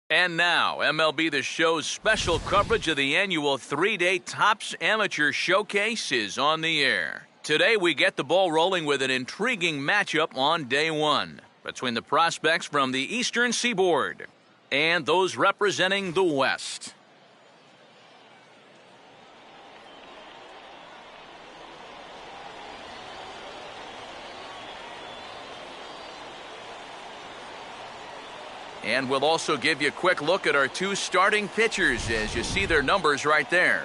And now, MLB The Show's special coverage of the annual 3-day Topps Amateur Showcase is on the air. Today, we get the ball rolling with an intriguing matchup on day one between the prospects from the Eastern Seaboard and those representing the West. And we'll also give you a quick look at our two starting pitchers as you see their numbers right there.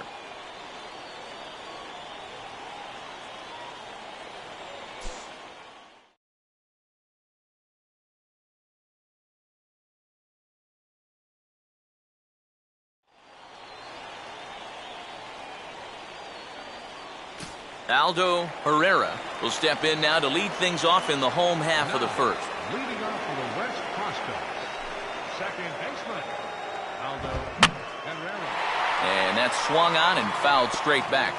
Aldo Herrera will step in now to lead things off in the home half of the first. Leading off for the West prospects, second baseman, Aldo Herrera. And that's swung on and fouled straight back.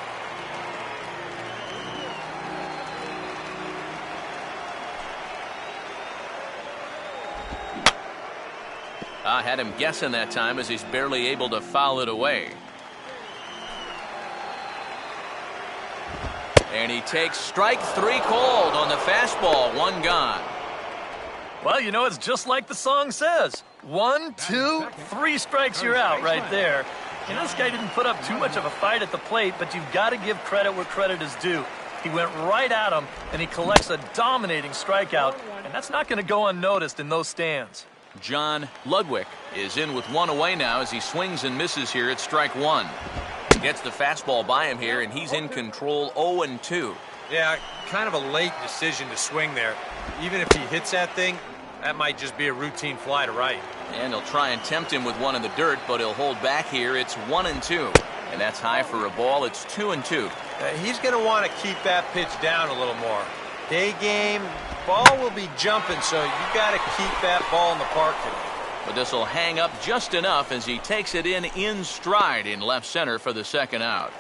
I had him guessing that time as he's barely able to foul it away. And he takes strike three called on the fastball, one gone. Well, you know, it's just like the song says. 1, 2, 3 strikes, you're out right there. And this guy didn't put up too much of a fight at the plate, but you've got to give credit where credit is due. He went right at him, and he collects a dominating strikeout, and that's not going to go unnoticed in those stands. John Ludwig is in with one away now as he swings and misses here at strike one. Gets the fastball by him here, and he's in control 0-2. Yeah, kind of a late decision to swing there. Even if he hits that thing, that might just be a routine fly to right. And he'll try and tempt him with one in the dirt, but he'll hold back here. It's 1-2. And that's high for a ball. It's 2-2. He's going to want to keep that pitch down a little more. Day game, ball will be jumping, so you got to keep that ball in the park today. But this will hang up just enough as he takes it in stride in left center for the second out.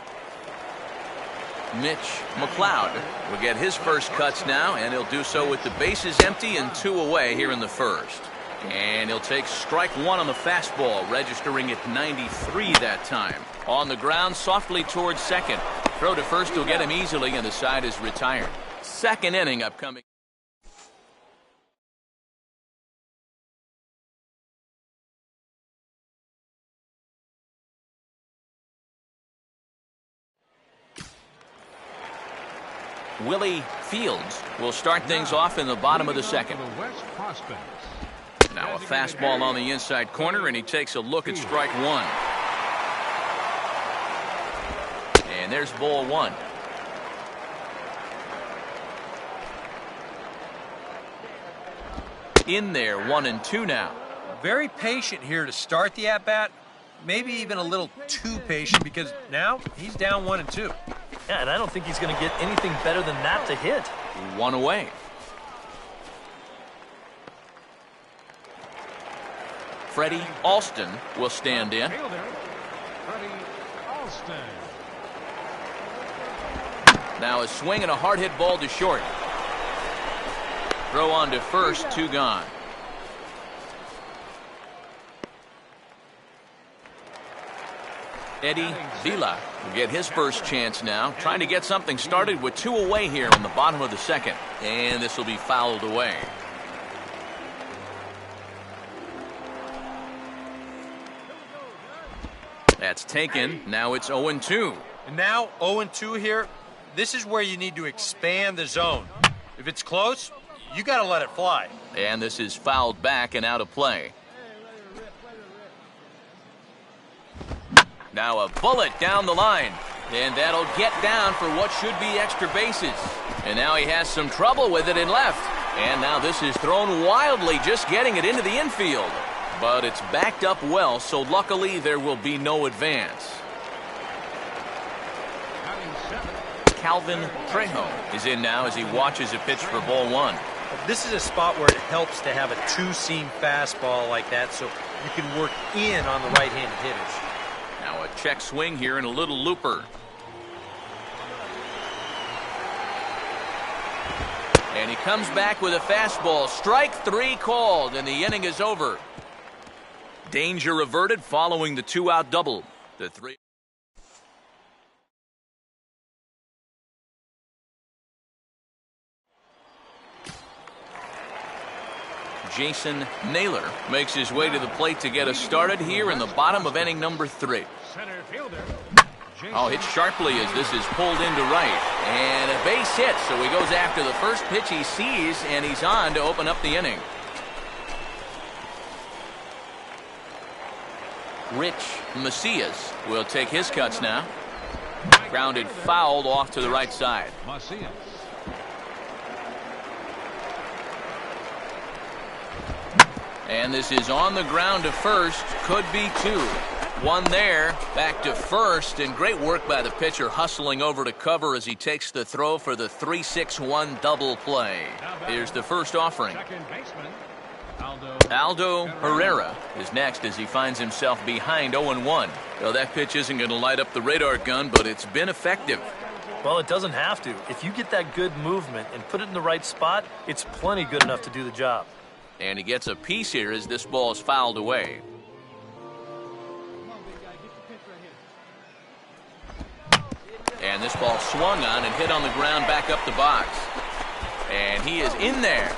Mitch McLeod will get his first cuts now, and he'll do so with the bases empty and 2 away here in the first. And he'll take strike one on the fastball, registering at 93 that time. On the ground, softly towards second. Throw to first will get him easily, and the side is retired. Second inning upcoming. Willie Fields will start things off in the bottom of the second. Now a fastball on the inside corner, and he takes a look at strike one. And there's ball one. In there, 1-2 now. Very patient here to start the at-bat. Maybe even a little too patient because now he's down 1-2. Yeah, and I don't think he's going to get anything better than that to hit. One away. Freddie Alston will stand in. Now a swing and a hard hit ball to short. Throw on to first, 2 gone. Eddie Vila will get his first chance now, trying to get something started with 2 away here in the bottom of the second. And this will be fouled away. That's taken. Now it's 0-2. And now 0-2 here. This is where you need to expand the zone. If it's close, you got to let it fly. And this is fouled back and out of play. Now a bullet down the line. And that'll get down for what should be extra bases. And now he has some trouble with it in left. And now this is thrown wildly, just getting it into the infield. But it's backed up well, so luckily there will be no advance. Calvin Trejo is in now as he watches a pitch for ball one. This is a spot where it helps to have a two-seam fastball like that so you can work in on the right-handed hitters. Now a check swing here and a little looper. And he comes back with a fastball. Strike three called, and the inning is over. Danger averted following the two-out double. The three. Jason Naylor makes his way to the plate to get us started here in the bottom of inning number 3. Center fielder. Oh, hit sharply as this is pulled into right. And a base hit, so he goes after the first pitch he sees, and he's on to open up the inning. Rich Macias will take his cuts now. Grounded fouled off to the right side. Macias. And this is on the ground to first. Could be 2. 1 there. Back to first. And great work by the pitcher hustling over to cover as he takes the throw for the 3-6-1 double play. Here's the first offering. Second baseman. Aldo Herrera is next as he finds himself behind 0-1. Well, that pitch isn't going to light up the radar gun, but it's been effective. Well, it doesn't have to. If you get that good movement and put it in the right spot, it's plenty good enough to do the job. And he gets a piece here as this ball is fouled away. And this ball swung on and hit on the ground back up the box. And he is in there.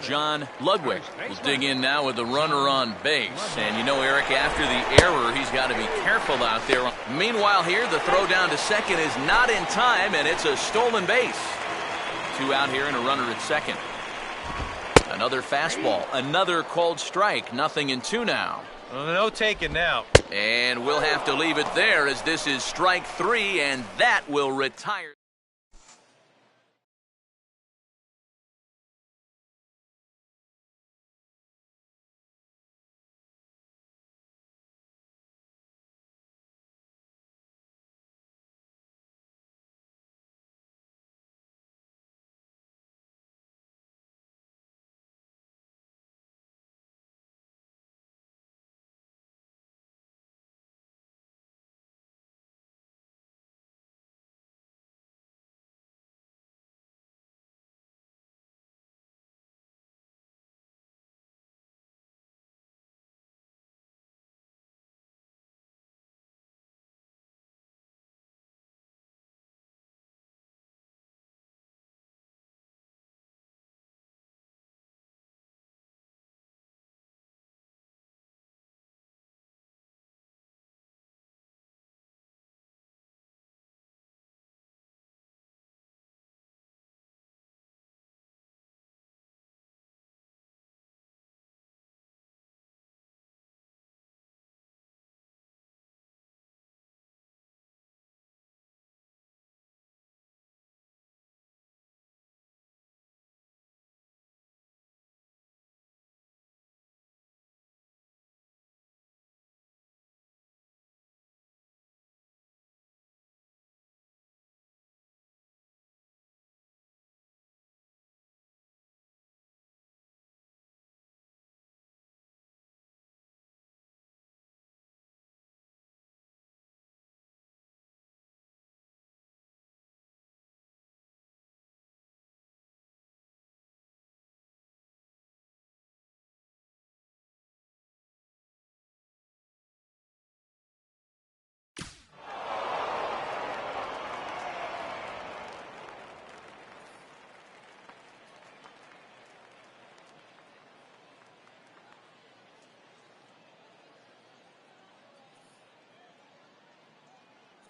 John Ludwig will dig in now with the runner on base. And you know, Eric, after the error, he's got to be careful out there. Meanwhile here, the throw down to second is not in time, and it's a stolen base. 2 out here and a runner at second. Another fastball, another called strike, 0-2 now. Well, no taking now. And we'll have to leave it there as this is strike 3, and that will retire.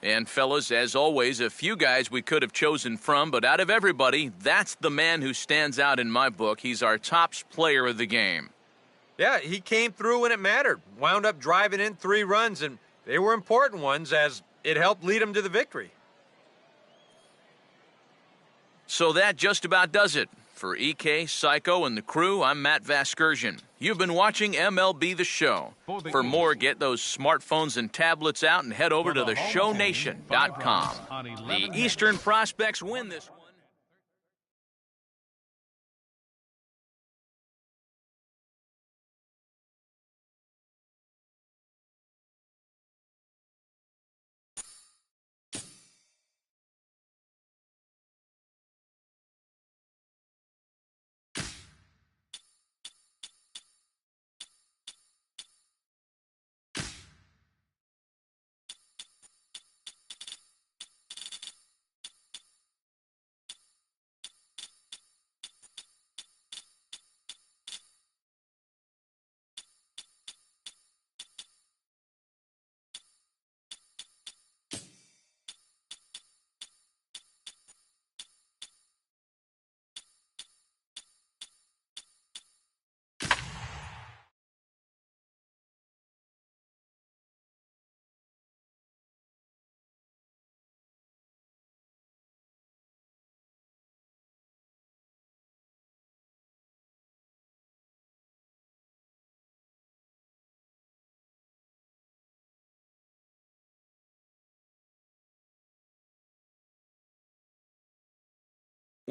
And fellas, as always, a few guys we could have chosen from, but out of everybody, that's the man who stands out in my book. He's our top player of the game. Yeah, he came through when it mattered. Wound up driving in 3 runs, and they were important ones as it helped lead him to the victory. So that just about does it. For EK, Psycho, and the crew, I'm Matt Vasgersian. You've been watching MLB The Show. For more, get those smartphones and tablets out and head over to theshownation.com. The Eastern Prospects win this one.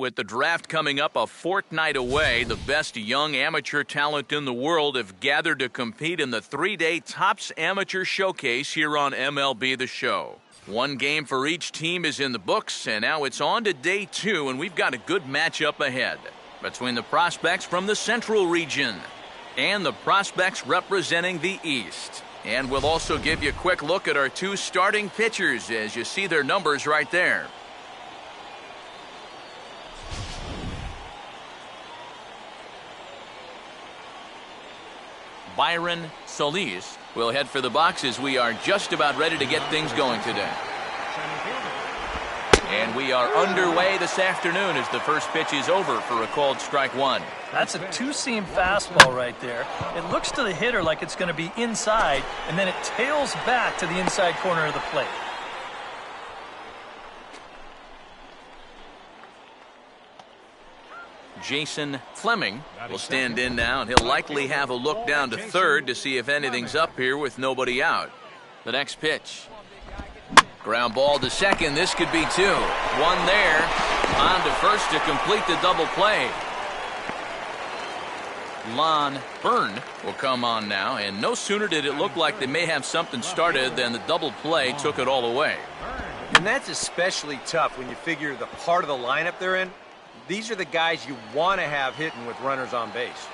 With the draft coming up a fortnight away, the best young amateur talent in the world have gathered to compete in the 3-day Topps Amateur Showcase here on MLB The Show. One game for each team is in the books, and now it's on to day 2, and we've got a good matchup ahead between the prospects from the Central region and the prospects representing the East. And we'll also give you a quick look at our 2 starting pitchers as you see their numbers right there. Byron Solis will head for the box as we are just about ready to get things going today. And we are underway this afternoon as the first pitch is over for a called strike 1. That's a two-seam fastball right there. It looks to the hitter like it's going to be inside, and then it tails back to the inside corner of the plate. Jason Fleming will stand in now, and he'll likely have a look down to third to see if anything's up here with nobody out. The next pitch. Ground ball to second. This could be 2. 1 there. On to first to complete the double play. Lon Byrne will come on now, and no sooner did it look like they may have something started than the double play took it all away. And that's especially tough when you figure the part of the lineup they're in. These are the guys you want to have hitting with runners on base.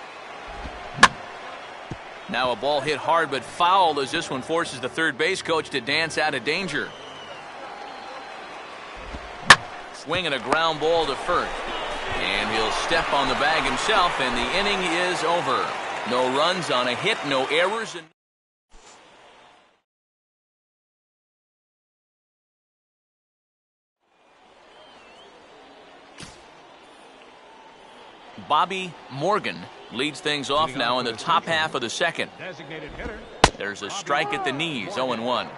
Now a ball hit hard but foul as this one forces the third base coach to dance out of danger. Swinging a ground ball to first. And he'll step on the bag himself, and the inning is over. No runs on a hit, no errors. Bobby Morgan leads things off now in the top half of the second. There's a strike at the knees, 0-1.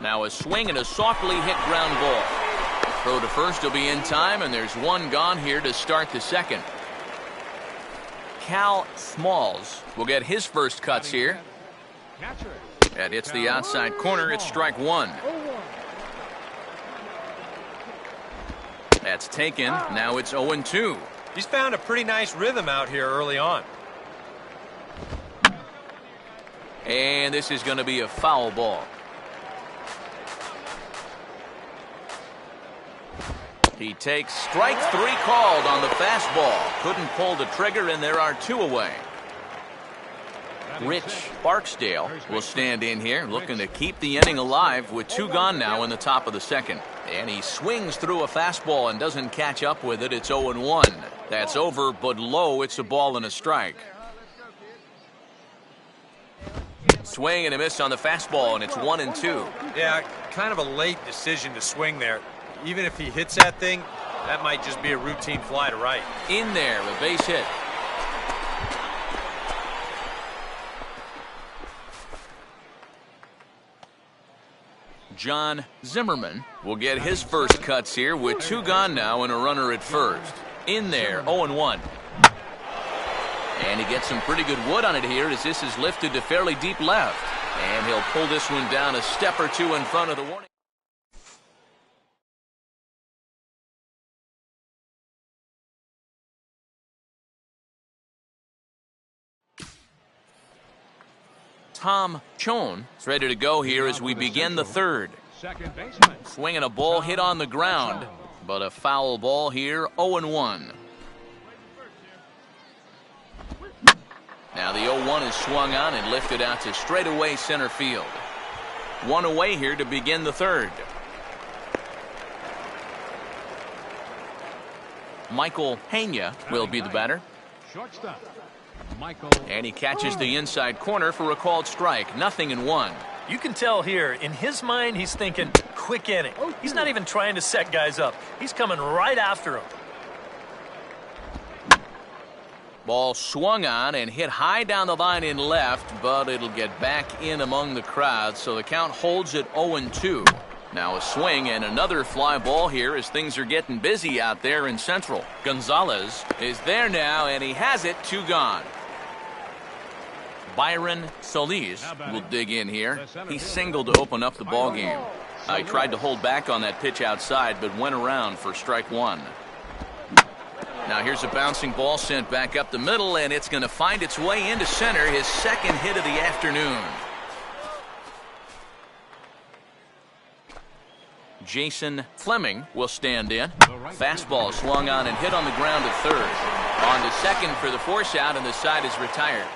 Now a swing and a softly hit ground ball. Throw to first will be in time, and there's one gone here to start the second. Cal Smalls will get his first cuts here. That hits the outside corner. It's strike 1. That's taken. Now it's 0-2. He's found a pretty nice rhythm out here early on. And this is going to be a foul ball. He takes strike 3 called on the fastball. Couldn't pull the trigger, and there are 2 away. Rich Barksdale will stand in here, looking to keep the inning alive with 2 gone now in the top of the second. And he swings through a fastball and doesn't catch up with it. It's 0-1. That's over, but low. It's a ball and a strike. Swing and a miss on the fastball, and it's 1-2. Yeah, kind of a late decision to swing there. Even if he hits that thing, that might just be a routine fly to right. In there, a base hit. John Zimmerman will get his first cuts here with 2 gone now and a runner at first. In there, 0-1. And he gets some pretty good wood on it here as this is lifted to fairly deep left. And he'll pull this one down a step or 2 in front of the warning. Tom Chone is ready to go here as we begin the third. Swinging a ball hit on the ground, but a foul ball here, 0-1. Now the 0-1 is swung on and lifted out to straightaway center field. 1 away here to begin the third. Michael Pena will be the batter. Shortstop. And he catches the inside corner for a called strike. 0-1. You can tell here, in his mind, he's thinking, quick inning. He's not even trying to set guys up. He's coming right after them. Ball swung on and hit high down the line in left, but it'll get back in among the crowd, so the count holds at 0-2. Now a swing and another fly ball here as things are getting busy out there in Central. Gonzalez is there now, and he has it, 2 gone. Byron Solis will dig in here. He singled to open up the ball game. He tried to hold back on that pitch outside, but went around for strike one. Now here's a bouncing ball sent back up the middle, and it's going to find its way into center, his second hit of the afternoon. Jason Fleming will stand in. Fastball swung on and hit on the ground to third. On to second for the force out, and the side is retired.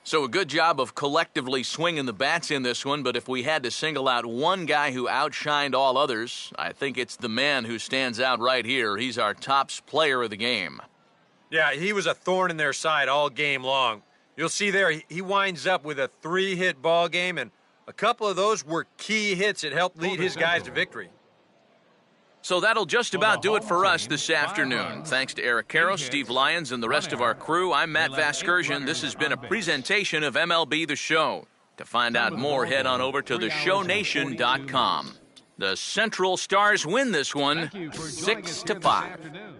So a good job of collectively swinging the bats in this one, but if we had to single out one guy who outshined all others, I think it's the man who stands out right here. He's our tops player of the game. Yeah, he was a thorn in their side all game long. You'll see there, he winds up with a 3-hit ball game, and a couple of those were key hits that helped lead his guys to victory. So that'll just about do it for us this afternoon. Thanks to Eric Karros, Steve Lyons, and the rest of our crew. I'm Matt Vasgersian. This has been a presentation of MLB The Show. To find out more, head on over to theshownation.com. The Central Stars win this one 6-5.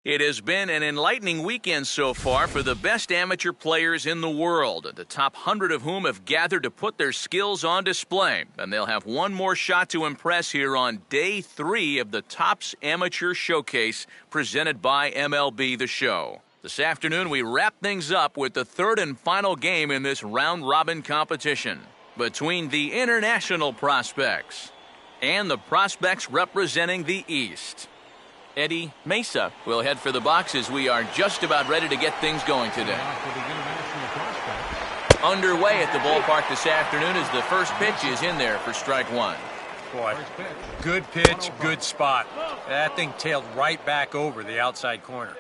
It has been an enlightening weekend so far for the best amateur players in the world, the top 100 of whom have gathered to put their skills on display, and they'll have one more shot to impress here on Day 3 of the Topps Amateur Showcase presented by MLB The Show. This afternoon, we wrap things up with the third and final game in this round-robin competition between the international prospects and the prospects representing the East. Eddie Mesa will head for the box as we are just about ready to get things going today. Underway at the ballpark this afternoon as the first pitch is in there for strike one. Boy, good pitch, good spot. That thing tailed right back over the outside corner.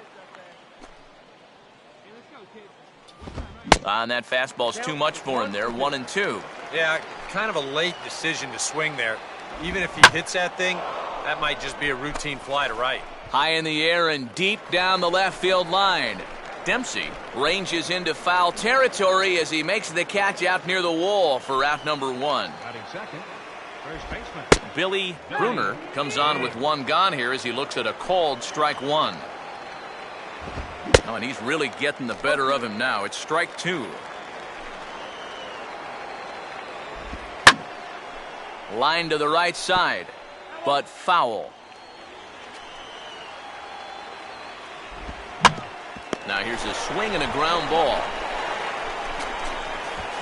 And that fastball's too much for him there, 1-2. Yeah, kind of a late decision to swing there. Even if he hits that thing, that might just be a routine fly to right. High in the air and deep down the left field line. Dempsey ranges into foul territory as he makes the catch out near the wall for out number one. Second, first baseman. Billy Bruner comes on with one gone here as he looks at a called strike one. Oh, and he's really getting the better of him now. It's strike two. Line to the right side, but foul. Now here's a swing and a ground ball.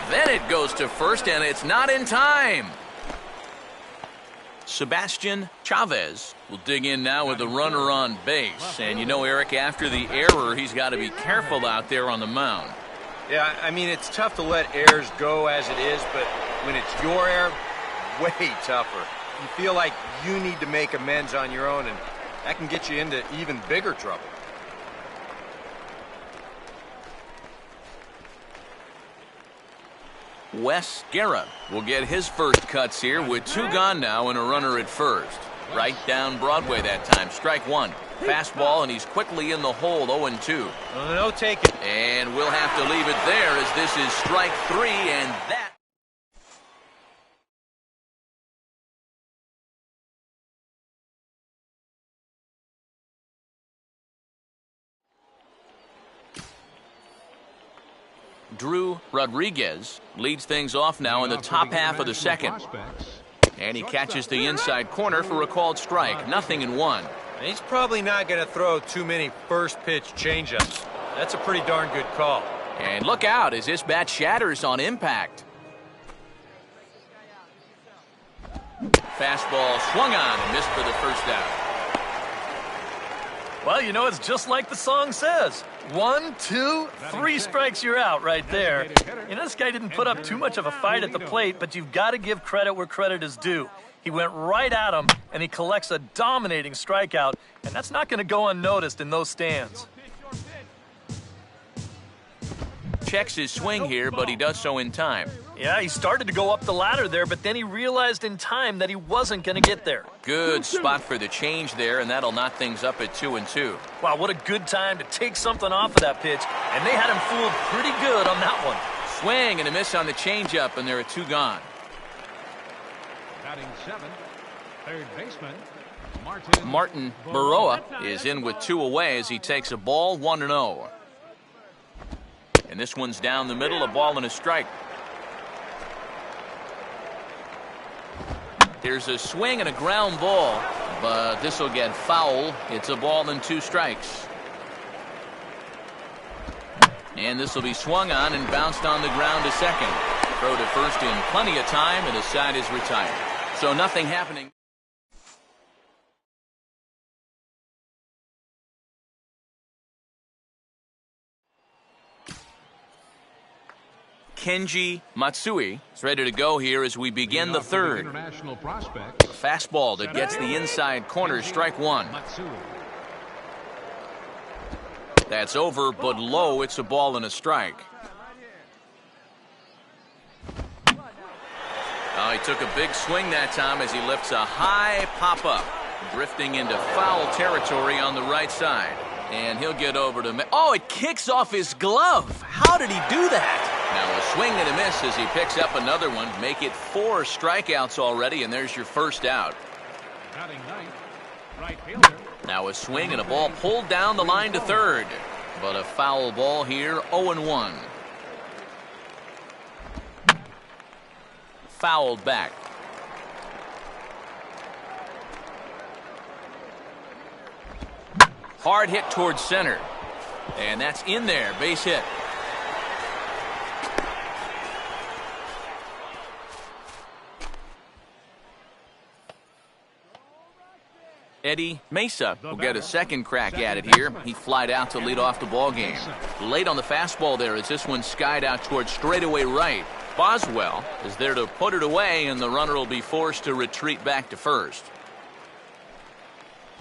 Then it goes to first, and it's not in time. Sebastian Chavez will dig in now with a runner on base. And you know, Eric, after the error, he's got to be careful out there on the mound. Yeah, I mean, it's tough to let errors go as it is, but when it's your error, way tougher. You feel like you need to make amends on your own, and that can get you into even bigger trouble. Wes Guerra will get his first cuts here with two gone now and a runner at first. Right down Broadway that time. Strike one. Fastball, and he's quickly in the hole, 0-2. No taking. And we'll have to leave it there as this is strike three, and that... Drew Rodriguez leads things off now in the top half of the second. And he catches the inside corner for a called strike. 0-1. He's probably not going to throw too many first pitch changeups. That's a pretty darn good call. And look out as this bat shatters on impact. Fastball swung on and missed for the first out. Well, you know, it's just like the song says. 1, 2, 3 strikes, you're out right there. You know, this guy didn't put up too much of a fight at the plate, but you've got to give credit where credit is due. He went right at him, and he collects a dominating strikeout, and that's not going to go unnoticed in those stands. Checks his swing here, but he does so in time. Yeah, he started to go up the ladder there, but then he realized in time that he wasn't going to get there. Good spot for the change there, and that'll knot things up at 2-2. Wow, what a good time to take something off of that pitch, and they had him fooled pretty good on that one. Swing and a miss on the changeup, and there are two gone. Batting seventh, third baseman, Martin Baroa is in with two away as he takes a ball, 1-0. And this one's down the middle, a ball and a strike. There's a swing and a ground ball, but this will get foul. It's a ball and 2 strikes. And this will be swung on and bounced on the ground to second. Throw to first in plenty of time, and the side is retired. So nothing happening. Kenji Matsui is ready to go here as we begin the third. international prospect. Fastball that gets the inside corner, strike one. That's over, but low. It's a ball and a strike. He took a big swing that time as he lifts a high pop-up, drifting into foul territory on the right side. And he'll get over to... Oh, it kicks off his glove. How did he do that? Now a swing and a miss as he picks up another one. Make it 4 strikeouts already, and there's your first out. Batting ninth, right fielder. Now a swing and a ball pulled down the line to third. But a foul ball here, 0-1. Fouled back. Hard hit towards center. And that's in there, base hit. Eddie Mesa will get a second crack at it here. He flied out to lead off the ball game. Late on the fastball there as this one skied out towards straightaway right. Boswell is there to put it away, and the runner will be forced to retreat back to first.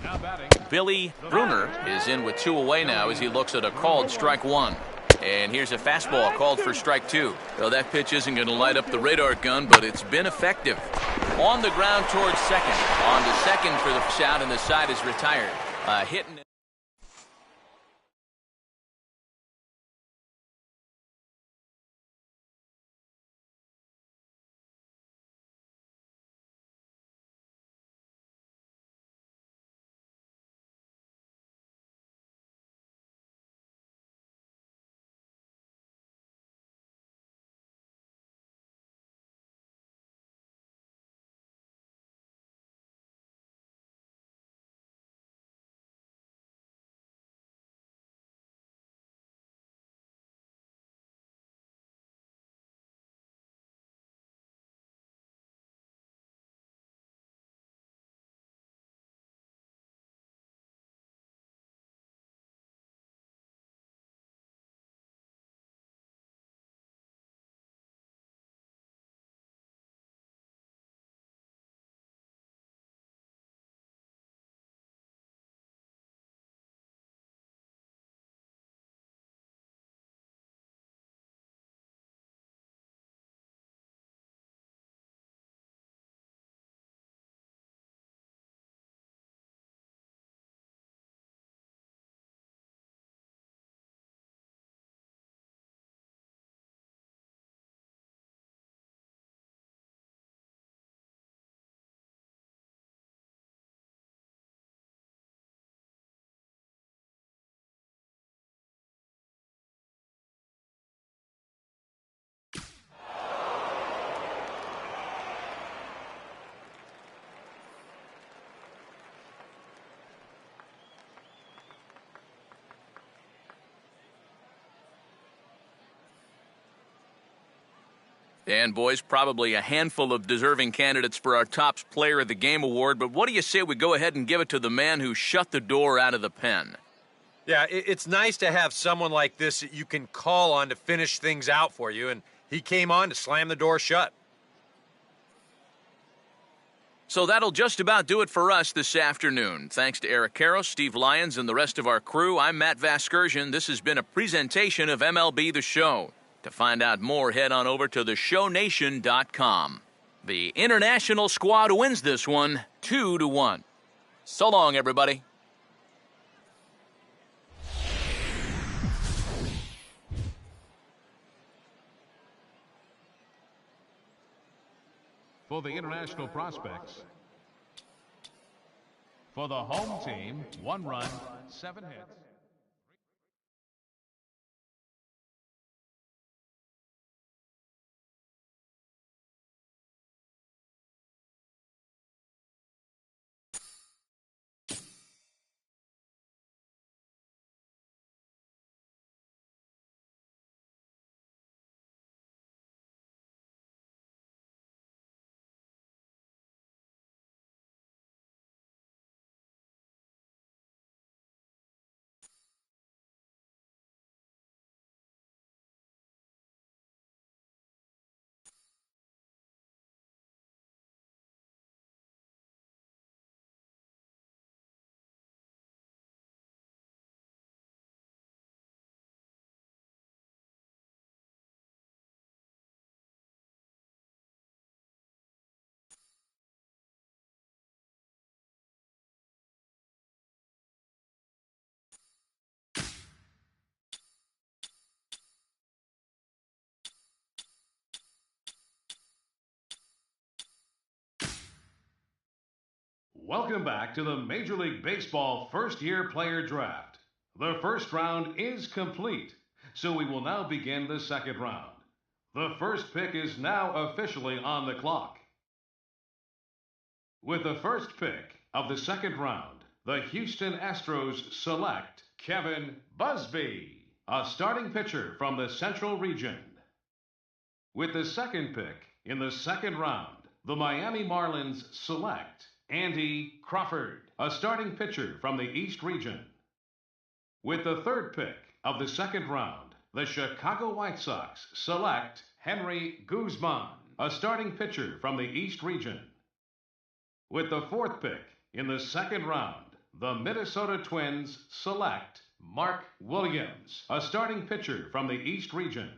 Now batting. Billy Bruner is in with 2 away now as he looks at a called strike 1. And here's a fastball called for strike 2. Well, that pitch isn't going to light up the radar gun, but it's been effective. On the ground towards second. On to second for the shot, and the side is retired. Hitting. And, boys, probably a handful of deserving candidates for our top player of the game award, but what do you say we go ahead and give it to the man who shut the door out of the pen? Yeah, it's nice to have someone like this that you can call on to finish things out for you, and he came on to slam the door shut. So that'll just about do it for us this afternoon. Thanks to Eric Karros, Steve Lyons, and the rest of our crew, I'm Matt Vasgersian. This has been a presentation of MLB The Show. To find out more, head on over to theshownation.com. The international squad wins this one 2-1. So long, everybody. For the international prospects. For the home team, 1 run, 7 hits. Welcome back to the Major League Baseball first-year player draft. The first round is complete, so we will now begin the second round. The first pick is now officially on the clock. With the first pick of the second round, the Houston Astros select Kevin Busby, a starting pitcher from the Central Region. With the second pick in the second round, the Miami Marlins select Andy Crawford, a starting pitcher from the East region. With the third pick of the second round, the Chicago White Sox select Henry Guzman, a starting pitcher from the East region. With the fourth pick in the second round, the Minnesota Twins select Mark Williams, a starting pitcher from the East region.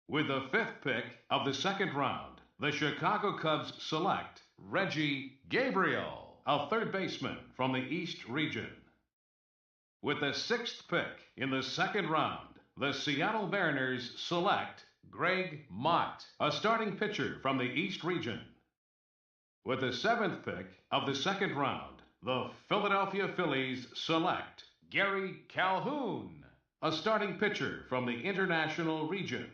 With the fifth pick of the second round, the Chicago Cubs select Reggie Gabriel, a third baseman from the East region. With the sixth pick in the second round, the Seattle Mariners select Greg Mott, a starting pitcher from the East region. With the seventh pick of the second round, the Philadelphia Phillies select Gary Calhoun, a starting pitcher from the International region.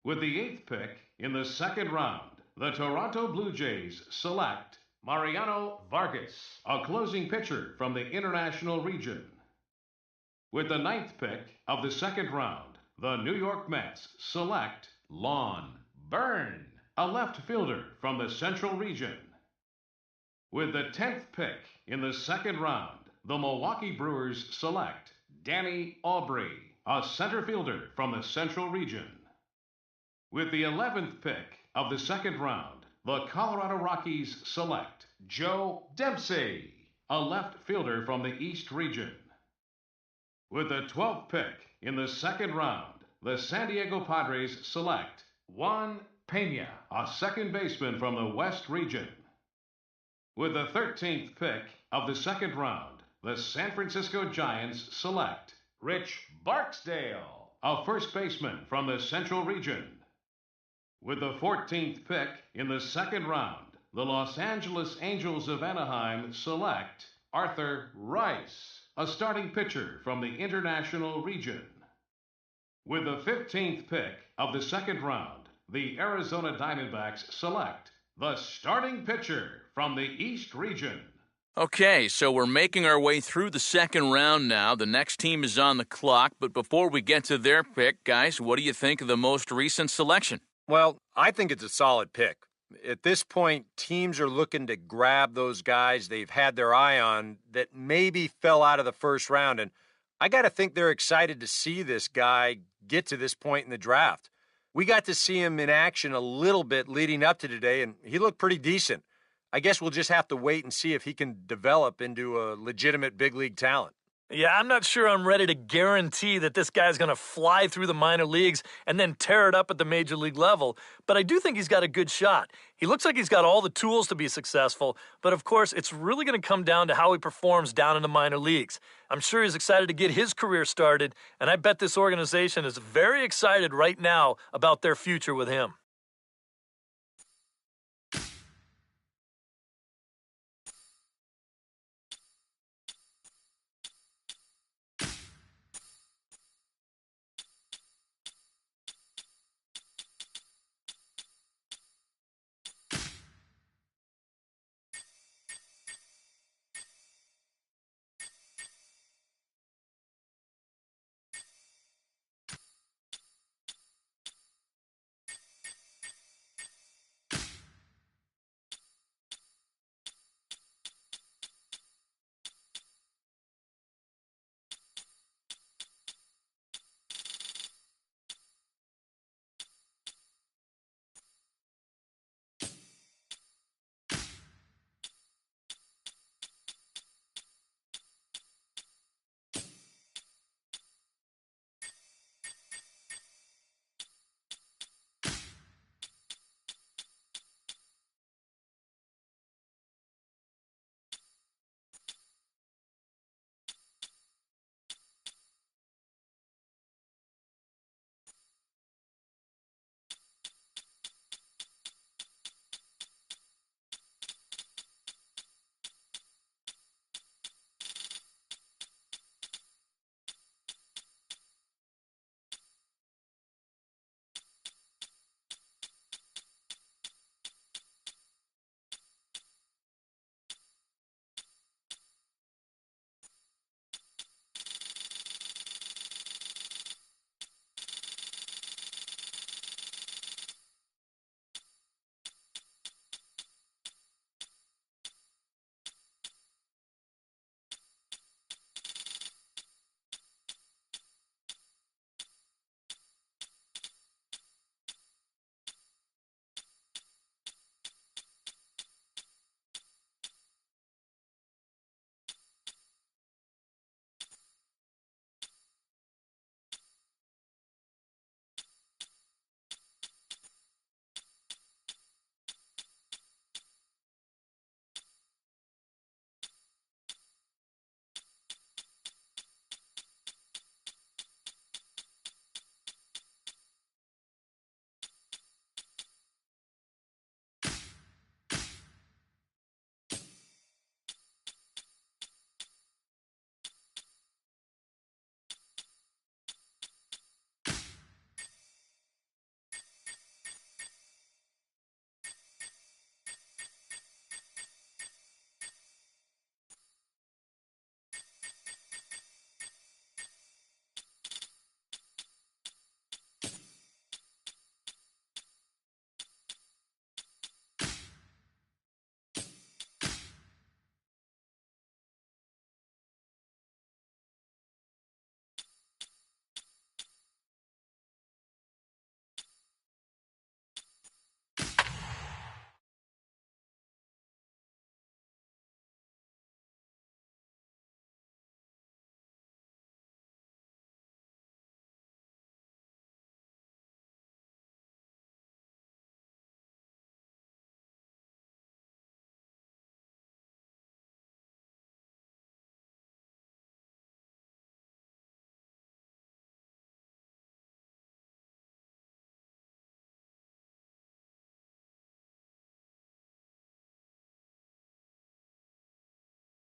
With the eighth pick in the second round, the Toronto Blue Jays select Mariano Vargas, a closing pitcher from the International region. With the ninth pick of the second round, the New York Mets select Lon Byrne, a left fielder from the Central region. With the 10th pick in the second round, the Milwaukee Brewers select Danny Aubrey, a center fielder from the Central region. With the 11th pick of the second round, the Colorado Rockies select Joe Dempsey, a left fielder from the East region. With the 12th pick in the second round, the San Diego Padres select Juan Pena, a second baseman from the West region. With the 13th pick of the second round, the San Francisco Giants select Rich Barksdale, a first baseman from the Central region. With the 14th pick in the second round, the Los Angeles Angels of Anaheim select Arthur Rice, a starting pitcher from the International region. With the 15th pick of the second round, the Arizona Diamondbacks select the starting pitcher from the East region. Okay, so we're making our way through the second round now. The next team is on the clock, but before we get to their pick, guys, what do you think of the most recent selection? Well, I think it's a solid pick. At this point, teams are looking to grab those guys they've had their eye on that maybe fell out of the first round. And I got to think they're excited to see this guy get to this point in the draft. We got to see him in action a little bit leading up to today, and he looked pretty decent. I guess we'll just have to wait and see if he can develop into a legitimate big league talent. Yeah, I'm not sure I'm ready to guarantee that this guy's going to fly through the minor leagues and then tear it up at the major league level, but I do think he's got a good shot. He looks like he's got all the tools to be successful, but of course, it's really going to come down to how he performs down in the minor leagues. I'm sure he's excited to get his career started, and I bet this organization is very excited right now about their future with him.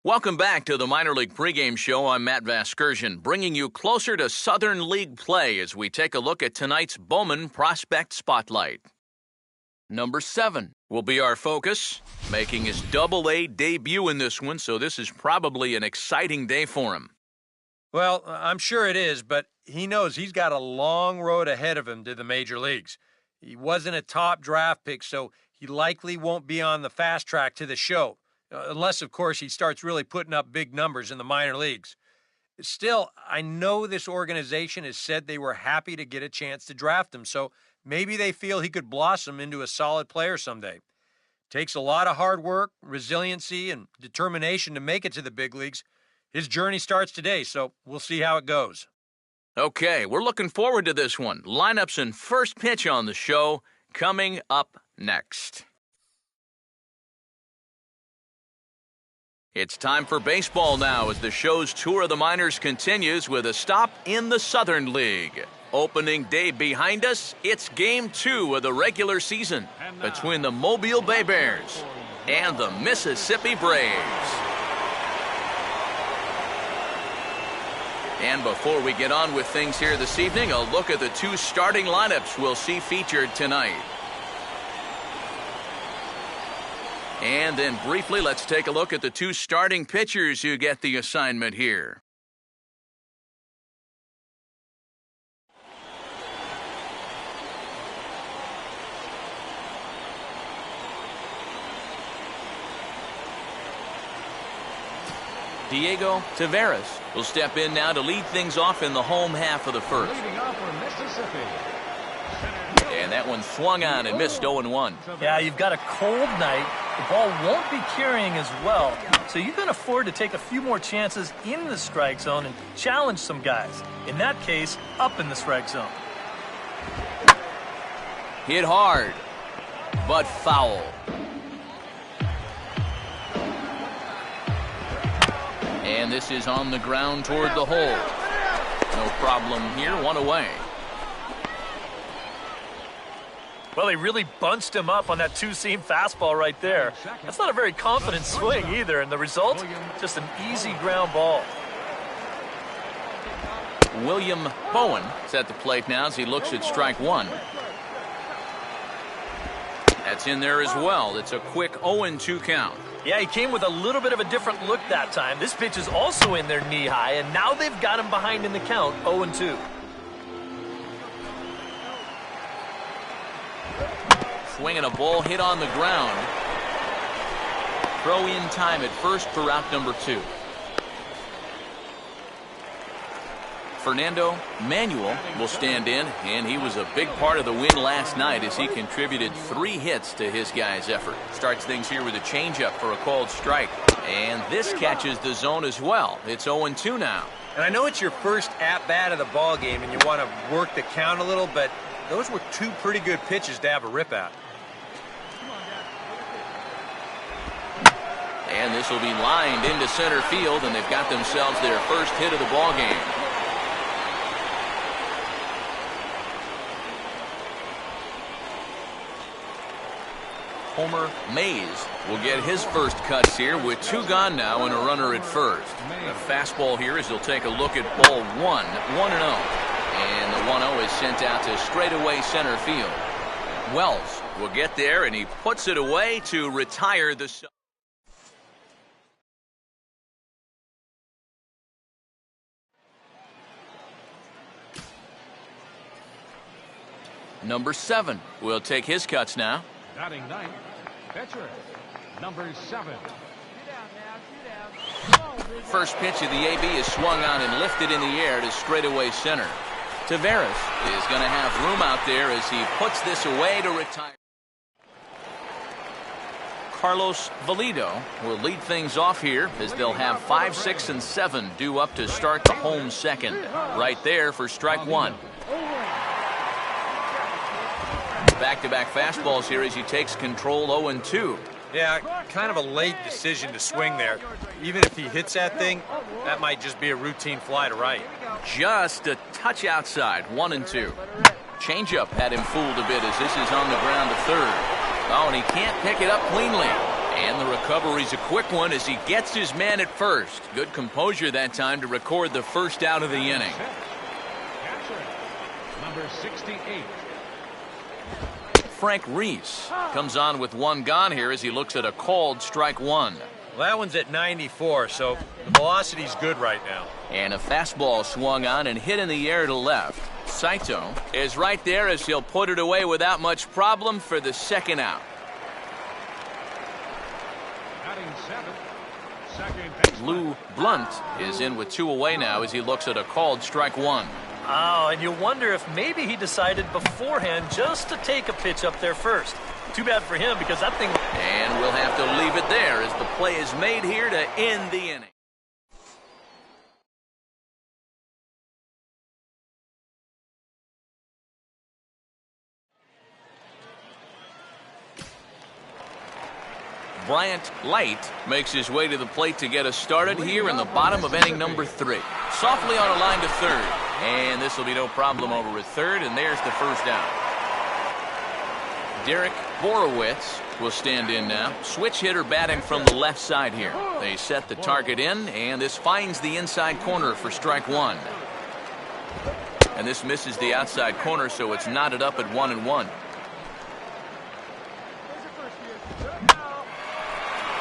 Welcome back to the Minor League Pregame Show. I'm Matt Vasgersian, bringing you closer to Southern League play as we take a look at tonight's Bowman Prospect Spotlight. Number 7 will be our focus, making his Double-A debut in this one, so this is probably an exciting day for him. Well, I'm sure it is, but he knows he's got a long road ahead of him to the major leagues. He wasn't a top draft pick, so he likely won't be on the fast track to the show. Unless, of course, he starts really putting up big numbers in the minor leagues. Still, I know this organization has said they were happy to get a chance to draft him, so maybe they feel he could blossom into a solid player someday. Takes a lot of hard work, resiliency, and determination to make it to the big leagues. His journey starts today, so we'll see how it goes. Okay, we're looking forward to this one. Lineups and first pitch on the show coming up next. It's time for baseball now as the show's tour of the minors continues with a stop in the Southern League. Opening day behind us, it's Game 2 of the regular season between the Mobile Bay Bears and the Mississippi Braves. And before we get on with things here this evening, a look at the 2 starting lineups we'll see featured tonight. And then briefly, let's take a look at the 2 starting pitchers who get the assignment here. Diego Taveras will step in now to lead things off in the home half of the first. Leading off for Mississippi. And that one swung on and missed 0-1. Yeah, you've got a cold night. The ball won't be carrying as well, so you can afford to take a few more chances in the strike zone and challenge some guys. In that case, up in the strike zone. Hit hard, but foul. And this is on the ground toward the hole. No problem here, 1 away. Well, he really bunched him up on that two-seam fastball right there. That's not a very confident swing either, and the result, just an easy ground ball. William Bowen is at the plate now as he looks at strike 1. That's in there as well. It's a quick 0-2 count. Yeah, he came with a little bit of a different look that time. This pitch is also in there knee-high, and now they've got him behind in the count, 0-2. Swinging a ball hit on the ground. Throw in time at first for out number 2. Fernando Manuel will stand in, and he was a big part of the win last night as he contributed 3 hits to his guys' effort. Starts things here with a changeup for a called strike. And this catches the zone as well. It's 0-2 now. And I know it's your first at-bat of the ball game and you want to work the count a little, but those were 2 pretty good pitches to have a rip at. And this will be lined into center field, and they've got themselves their first hit of the ball game. Homer Mays will get his first cuts here with 2 gone now and a runner at first. The fastball here as he'll take a look at ball 1, 1-0. And the 1-0 is sent out to straightaway center field. Wells will get there, and he puts it away to retire the... Number 7 will take his cuts now. Batting 9th, pitcher, number 7. First pitch of the AB is swung on and lifted in the air to straightaway center. Taveras is going to have room out there as he puts this away to retire. Carlos Valido will lead things off here as they'll have 5, 6, and 7 due up to start the home second. Right there for strike 1. Back-to-back fastballs here as he takes control 0-2. Yeah, kind of a late decision to swing there. Even if he hits that thing, that might just be a routine fly to right. Just a touch outside, 1-2. Changeup had him fooled a bit as this is on the ground to third. Oh, and he can't pick it up cleanly. And the recovery's a quick one as he gets his man at first. Good composure that time to record the first out of the inning. Catcher, number 68. Frank Reese comes on with one gone here as he looks at a called strike one. Well, that one's at 94, so the velocity's good right now. And a fastball swung on and hit in the air to left. Saito is right there as he'll put it away without much problem for the second out. Batting seventh, second baseman. Lou Blunt is in with 2 away now as he looks at a called strike one. Oh, and you wonder if maybe he decided beforehand just to take a pitch up there first. Too bad for him because that thing... And we'll have to leave it there as the play is made here to end the inning. Bryant Light makes his way to the plate to get us started here in the bottom of inning number 3. Softly on a line to third. And this will be no problem over at third, and there's the first out. Derek Borowitz will stand in now. Switch hitter batting from the left side here. They set the target in, and this finds the inside corner for strike one. And this misses the outside corner, so it's knotted up at 1-1.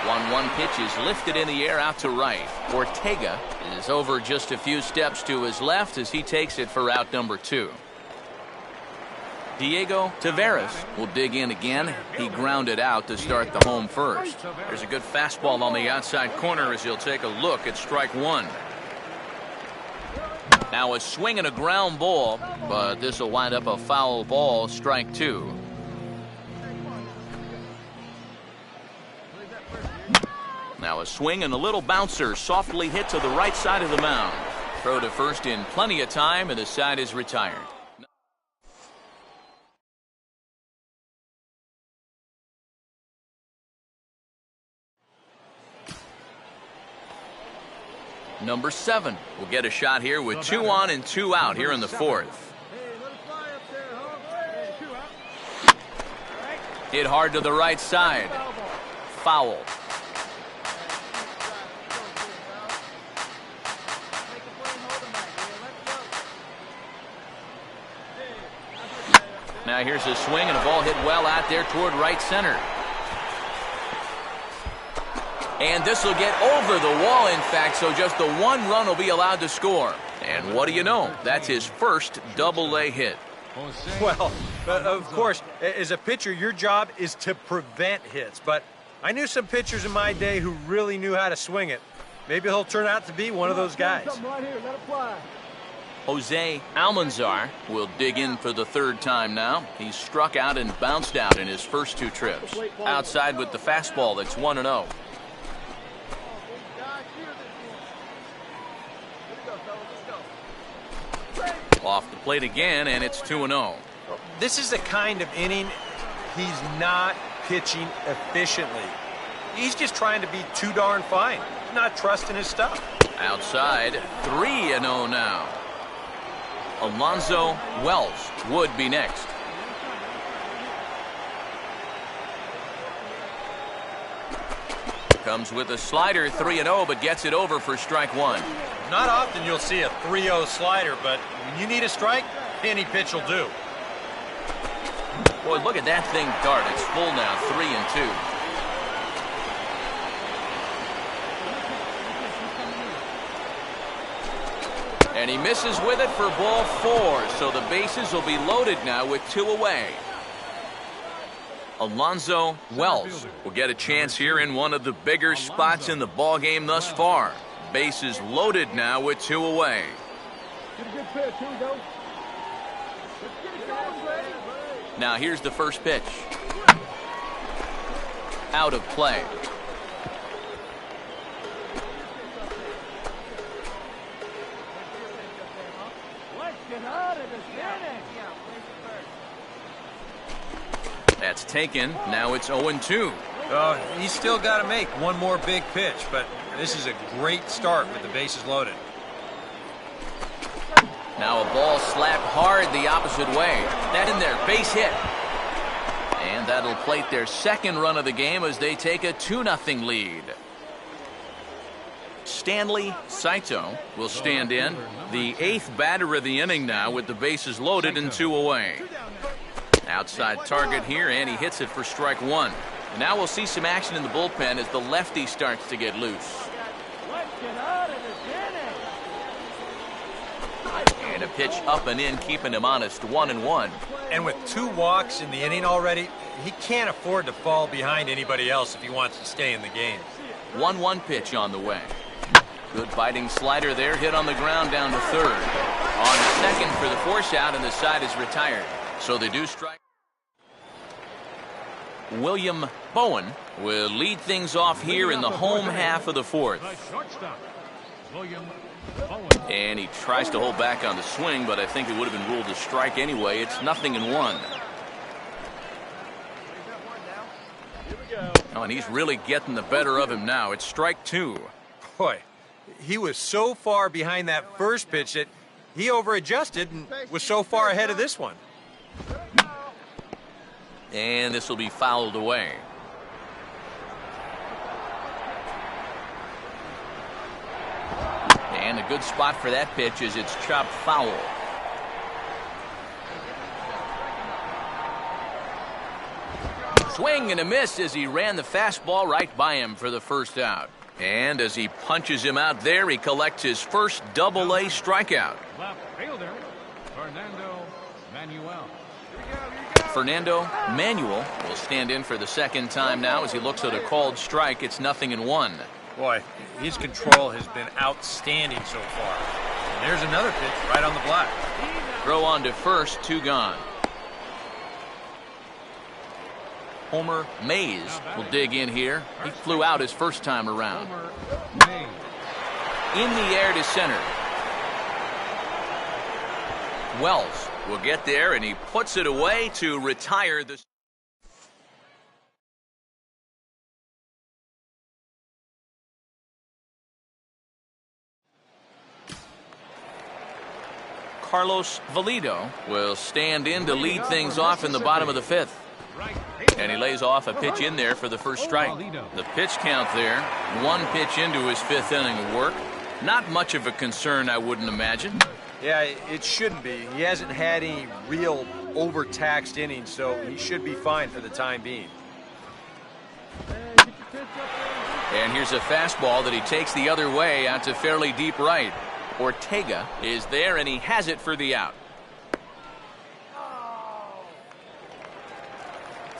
1-1 pitch is lifted in the air out to right. Ortega is over just a few steps to his left as he takes it for out number 2. Diego Taveras will dig in again. He grounded out to start the home first. There's a good fastball on the outside corner as he'll take a look at strike one. Now a swing and a ground ball, but this will wind up a foul ball, strike 2. Now a swing and a little bouncer softly hit to the right side of the mound. Throw to first in plenty of time, and the side is retired. Number 7 will get a shot here with 2 on and 2 out here in the 4th. Hit hard to the right side. Foul. Now here's a swing and a ball hit well out there toward right center. And this will get over the wall, in fact, so just the 1 run will be allowed to score. And what do you know? That's his first double-A hit. Well, of course, as a pitcher, your job is to prevent hits. But I knew some pitchers in my day who really knew how to swing it. Maybe he'll turn out to be one of those guys. Jose Almanzar will dig in for the 3rd time now. He's struck out and bounced out in his first 2 trips. Outside with the fastball, that's 1-0. Off the plate again, and it's 2-0. This is the kind of inning he's not pitching efficiently. He's just trying to be too darn fine, not trusting his stuff. Outside, 3-0 now. Alonzo Wells would be next. Comes with a slider, 3-0, but gets it over for strike 1. Not often you'll see a 3-0 slider, but when you need a strike, any pitch will do. Boy, look at that thing dart. It's full now, 3-2. And he misses with it for ball 4, so the bases will be loaded now with 2 away. Alonzo Wells will get a chance here in one of the bigger spots in the ballgame thus far. Bases loaded now with 2 away. Now here's the first pitch. Out of play. That's taken. Now it's 0-2. He's still got to make one more big pitch, but this is a great start with the bases loaded. Now a ball slapped hard the opposite way. That in there, base hit. And And that'll plate their second run of the game as they take a 2-0 lead. Stanley Saito will stand in, the 8th batter of the inning now with the bases loaded and 2 away. Outside target here, and he hits it for strike 1. And now we'll see some action in the bullpen as the lefty starts to get loose. And a pitch up and in, keeping him honest, 1-1. And with 2 walks in the inning already, he can't afford to fall behind anybody else if he wants to stay in the game. 1-1 pitch on the way. Good biting slider there, hit on the ground down to third. On the second for the force out, and the side is retired. So they do strike. William Bowen will lead things off here in the home half of the 4th. And he tries to hold back on the swing, but I think it would have been ruled a strike anyway. It's 0-1. Oh, and he's really getting the better of him now. It's strike 2. Boy, he was so far behind that first pitch that he overadjusted and was so far ahead of this one. And this will be fouled away. And a good spot for that pitch as it's chopped foul. Swing and a miss as he ran the fastball right by him for the first out. And as he punches him out there, he collects his first Double-A strikeout. Left fielder, Fernando Manuel. Fernando Manuel will stand in for the second time now as he looks at a called strike. It's 0-1. Boy, his control has been outstanding so far. And there's another pitch right on the block. Throw on to first, 2 gone. Homer Mays will dig in here. He flew out his first time around. In the air to center. Wells will get there, and he puts it away to retire the... Carlos Valido will stand in to lead things off in the bottom of the 5th. And he lays off a pitch in there for the first strike. The pitch count there, 1 pitch into his 5th inning of work. Not much of a concern, I wouldn't imagine. Yeah, it shouldn't be. He hasn't had any real overtaxed innings, so he should be fine for the time being. And here's a fastball that he takes the other way out to fairly deep right. Ortega is there, and he has it for the out.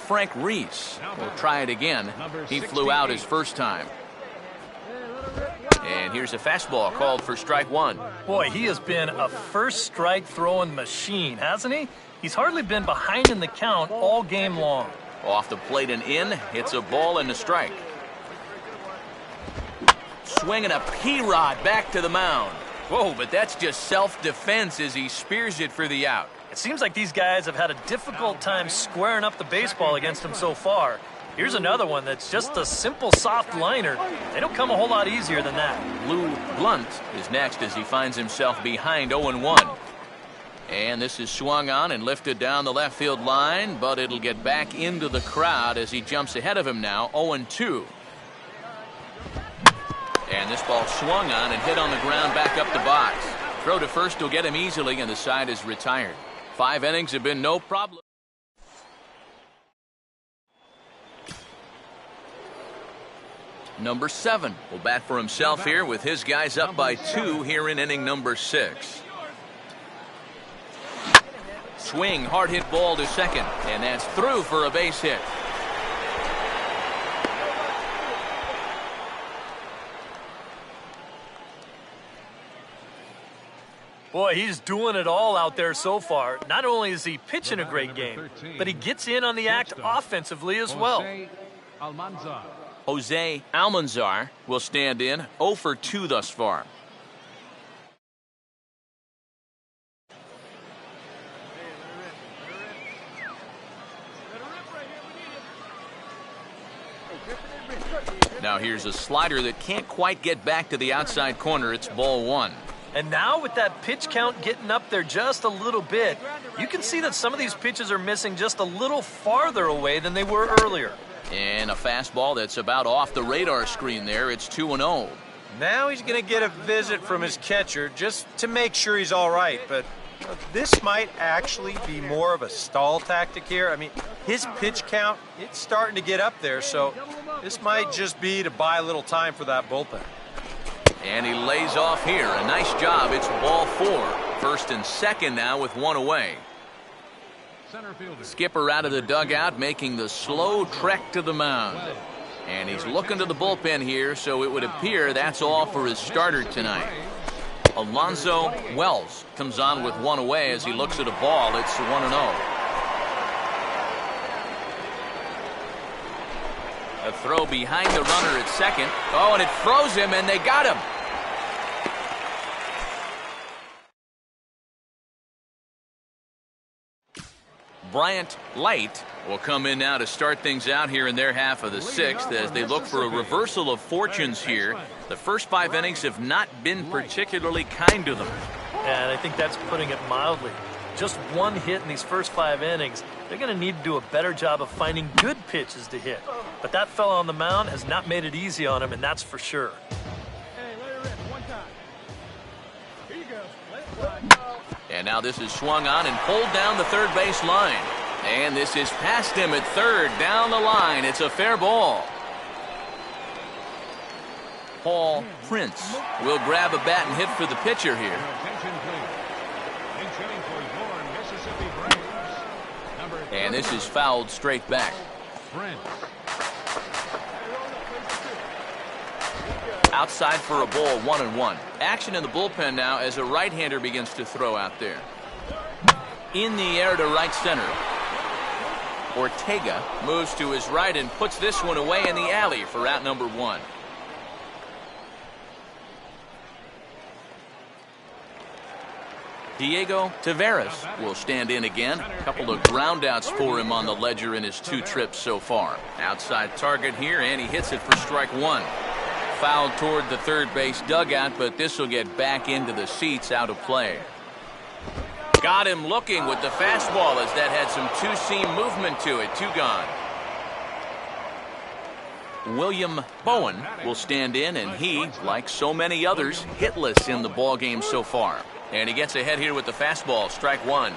Frank Reese will try it again. He flew out his first time. And here's a fastball called for strike 1. Boy, he has been a first strike throwing machine, hasn't he? He's hardly been behind in the count all game long. Off the plate and in, hits a ball and a strike. Swinging a P-Rod back to the mound. Whoa, but that's just self-defense as he spears it for the out. It seems like these guys have had a difficult time squaring up the baseball against him so far. Here's another one that's just a simple soft liner. They don't come a whole lot easier than that. Lou Blunt is next as he finds himself behind 0-1. And this is swung on and lifted down the left field line, but it'll get back into the crowd as he jumps ahead of him now, 0-2. And this ball swung on and hit on the ground back up the box. Throw to first will get him easily, and the side is retired. 5 innings have been no problem. Number 7 will bat for himself here with his guys up by 2 here in inning number 6. Swing, hard hit ball to second, and that's through for a base hit. Boy, he's doing it all out there so far. Not only is he pitching a great game, but he gets in on the act offensively as well. Jose Almanzar will stand in, 0 for 2 thus far. Now here's a slider that can't quite get back to the outside corner. It's ball 1. And now with that pitch count getting up there just a little bit, you can see that some of these pitches are missing just a little farther away than they were earlier. And a fastball that's about off the radar screen there. It's 2-0. Now he's going to get a visit from his catcher just to make sure he's all right. But this might actually be more of a stall tactic here. I mean, his pitch count, it's starting to get up there, so this might just be to buy a little time for that bullpen. And he lays off here. A nice job. It's ball 4. First and second now with one away. Skipper out of the dugout making the slow trek to the mound. And he's looking to the bullpen here, so it would appear that's all for his starter tonight. Alonzo Wells comes on with one away as he looks at a ball. It's 1-0. A throw behind the runner at second. Oh, and it froze him, and they got him. Bryant Light will come in now to start things out here in their half of the sixth as they look for a reversal of fortunes here. The first 5 innings have not been particularly kind to them. And I think that's putting it mildly. Just one hit in these first 5 innings. They're going to need to do a better job of finding good pitches to hit. But that fella on the mound has not made it easy on him, and that's for sure. And now this is swung on and pulled down the third base line. And this is past him at third, down the line. It's a fair ball. Paul Prince will grab a bat and hit for the pitcher here. And this is fouled straight back. Outside for a ball, 1-1. Action in the bullpen now as a right-hander begins to throw out there. In the air to right center. Ortega moves to his right and puts this one away in the alley for out number 1. Diego Taveras will stand in again. A couple of groundouts for him on the ledger in his 2 trips so far. Outside target here, and he hits it for strike 1. Fouled toward the third base dugout, but this will get back into the seats, out of play. Got him looking with the fastball as that had some two-seam movement to it. 2 gone. William Bowen will stand in, and he, like so many others, hitless in the ballgame so far. And he gets ahead here with the fastball, strike 1.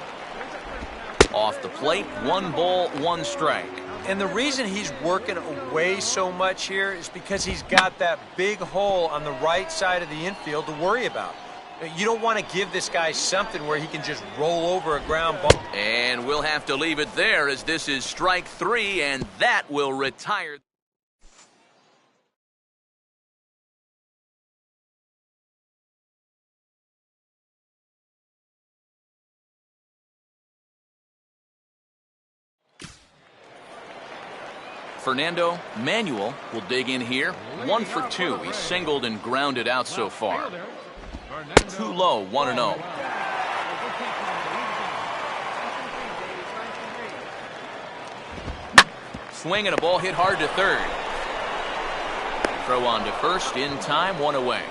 Off the plate, 1 ball, 1 strike. And the reason he's working away so much here is because he's got that big hole on the right side of the infield to worry about. You don't want to give this guy something where he can just roll over a ground ball. And we'll have to leave it there as this is strike 3, and that will retire. Fernando Manuel will dig in here. 1 for 2. He's singled and grounded out so far. Too low, 1-0. Swing and a ball hit hard to third. Throw on to first in time, 1 away.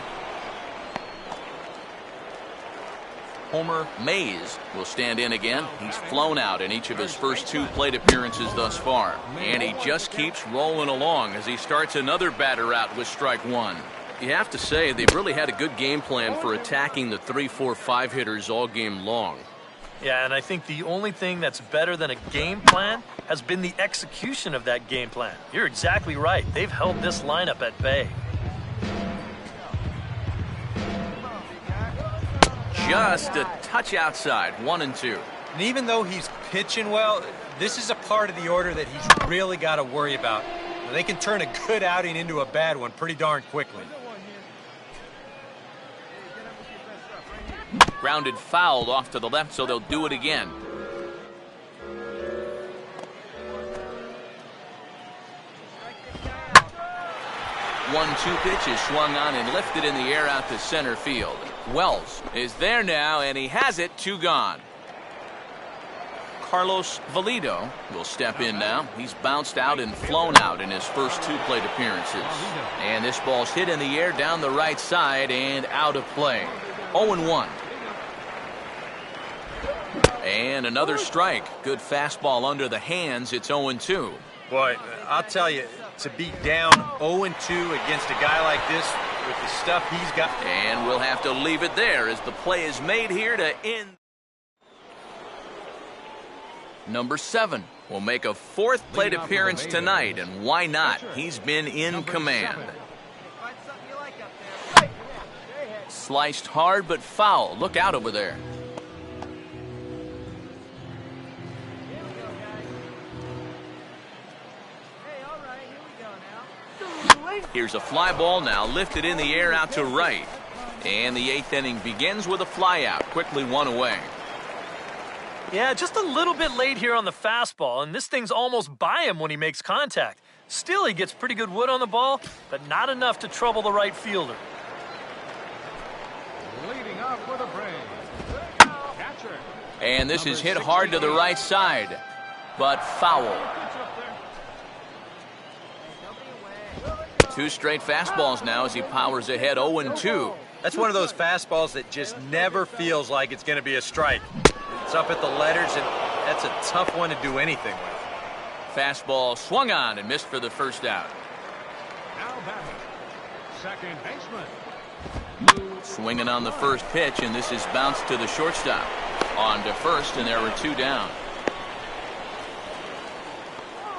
Homer Mays will stand in again. He's flown out in each of his first 2 plate appearances thus far. And he just keeps rolling along as he starts another batter out with strike 1. You have to say they've really had a good game plan for attacking the 3, 4, 5 hitters all game long. Yeah, and I think the only thing that's better than a game plan has been the execution of that game plan. You're exactly right. They've held this lineup at bay. Just a touch outside, 1-2. And even though he's pitching well, this is a part of the order that he's really got to worry about. They can turn a good outing into a bad one pretty darn quickly. Grounded fouled off to the left, so they'll do it again. One-two pitch is swung on and lifted in the air out to center field. Wells is there now, and he has it. 2 gone. Carlos Valido will step in now. He's bounced out and flown out in his first 2 plate appearances. And this ball's hit in the air down the right side and out of play. 0-1. And another strike. Good fastball under the hands. It's 0-2. Boy, I'll tell you, to be down 0-2 against a guy like this with the stuff he's got. And we'll have to leave it there as the play is made here to end. Number 7 will make a 4th plate appearance tonight, and why not? He's been in command. Sliced hard but foul. Look out over there. Here's a fly ball now lifted in the air out to right. And the 8th inning begins with a fly out. Quickly 1 away. Yeah, just a little bit late here on the fastball, and this thing's almost by him when he makes contact. Still, he gets pretty good wood on the ball, but not enough to trouble the right fielder. Leading off with a break. Catcher. And this is hit hard to the right side, but foul. 2 straight fastballs now as he powers ahead 0-2. That's one of those fastballs that just never feels like it's going to be a strike. It's up at the letters, and that's a tough one to do anything with. Fastball swung on and missed for the first out. Now batting, second baseman. Swinging on the first pitch, and this is bounced to the shortstop. On to first, and there were 2 down.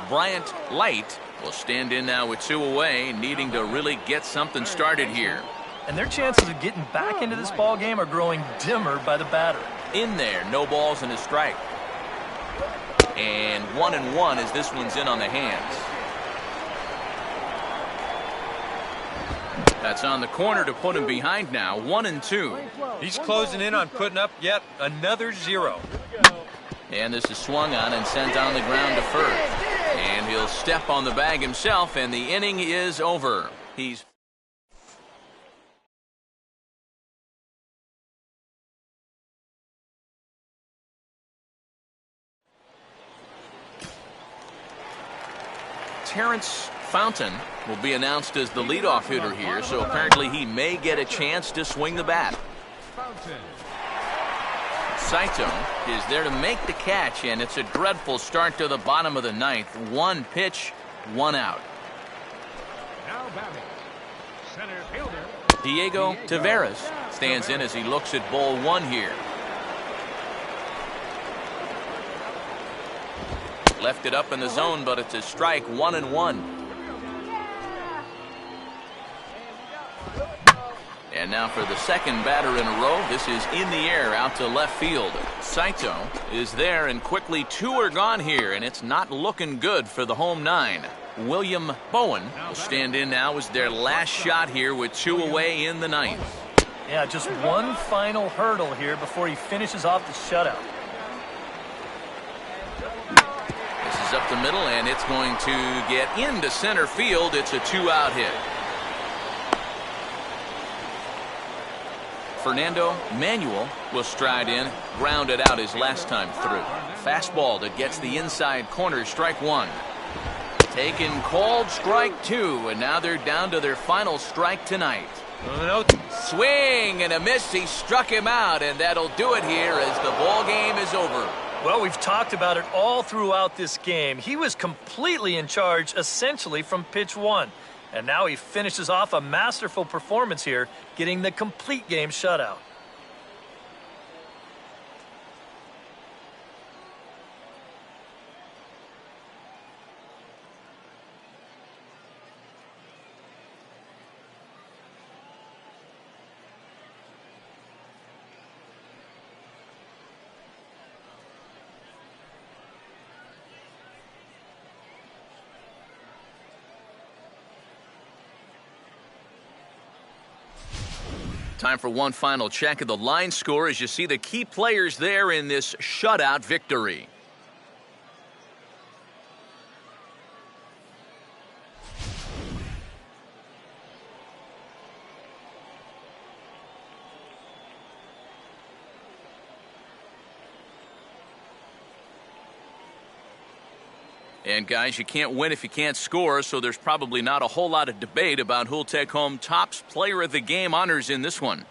Bryant Light will stand in now with 2 away, needing to really get something started here. And their chances of getting back into this ball game are growing dimmer by the batter. In there, no balls and a strike. And 1-1 as this one's in on the hands. That's on the corner to put him behind now. 1-2. He's closing in on putting up yet another 0. And this is swung on and sent on the ground to first. And he'll step on the bag himself, and the inning is over. He's Terrence Fountain will be announced as the leadoff hitter here, so apparently he may get a chance to swing the bat. Saito is there to make the catch, and it's a dreadful start to the bottom of the 9th. 1 pitch, 1 out. Now batting, center fielder. Diego Taveras stands in as he looks at ball 1 here. Left it up in the zone, but it's a strike. 1-1. And now for the second batter in a row. This is in the air out to left field. Saito is there, and quickly 2 are gone here, and it's not looking good for the home 9. William Bowen will stand in now as their last shot here with 2 away in the 9th. Yeah, just one final hurdle here before he finishes off the shutout. This is up the middle, and it's going to get into center field. It's a 2-out hit. Fernando Manuel will stride in, grounded out his last time through. Fastball that gets the inside corner, strike 1. Taken, called, strike 2, and now they're down to their final strike tonight. Swing and a miss. He struck him out, and that'll do it here as the ball game is over. Well, we've talked about it all throughout this game. He was completely in charge, essentially, from pitch 1. And now he finishes off a masterful performance here, getting the complete game shutout. Time for one final check of the line score as you see the key players there in this shutout victory. And guys, you can't win if you can't score, so there's probably not a whole lot of debate about who'll take home Topps Player of the Game honors in this one.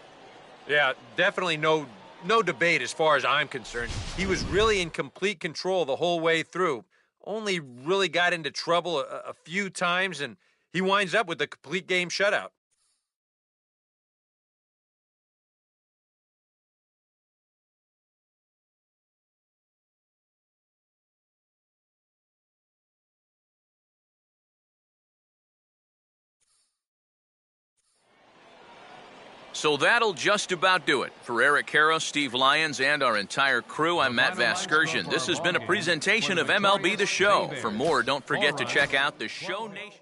Yeah, definitely no debate as far as I'm concerned. He was really in complete control the whole way through. Only really got into trouble a few times, and he winds up with a complete game shutout. So that'll just about do it. For Eric Karros, Steve Lyons, and our entire crew, I'm Matt Vasgersian. This has been a presentation of MLB The Show. For more, don't forget to check out the Show Nation.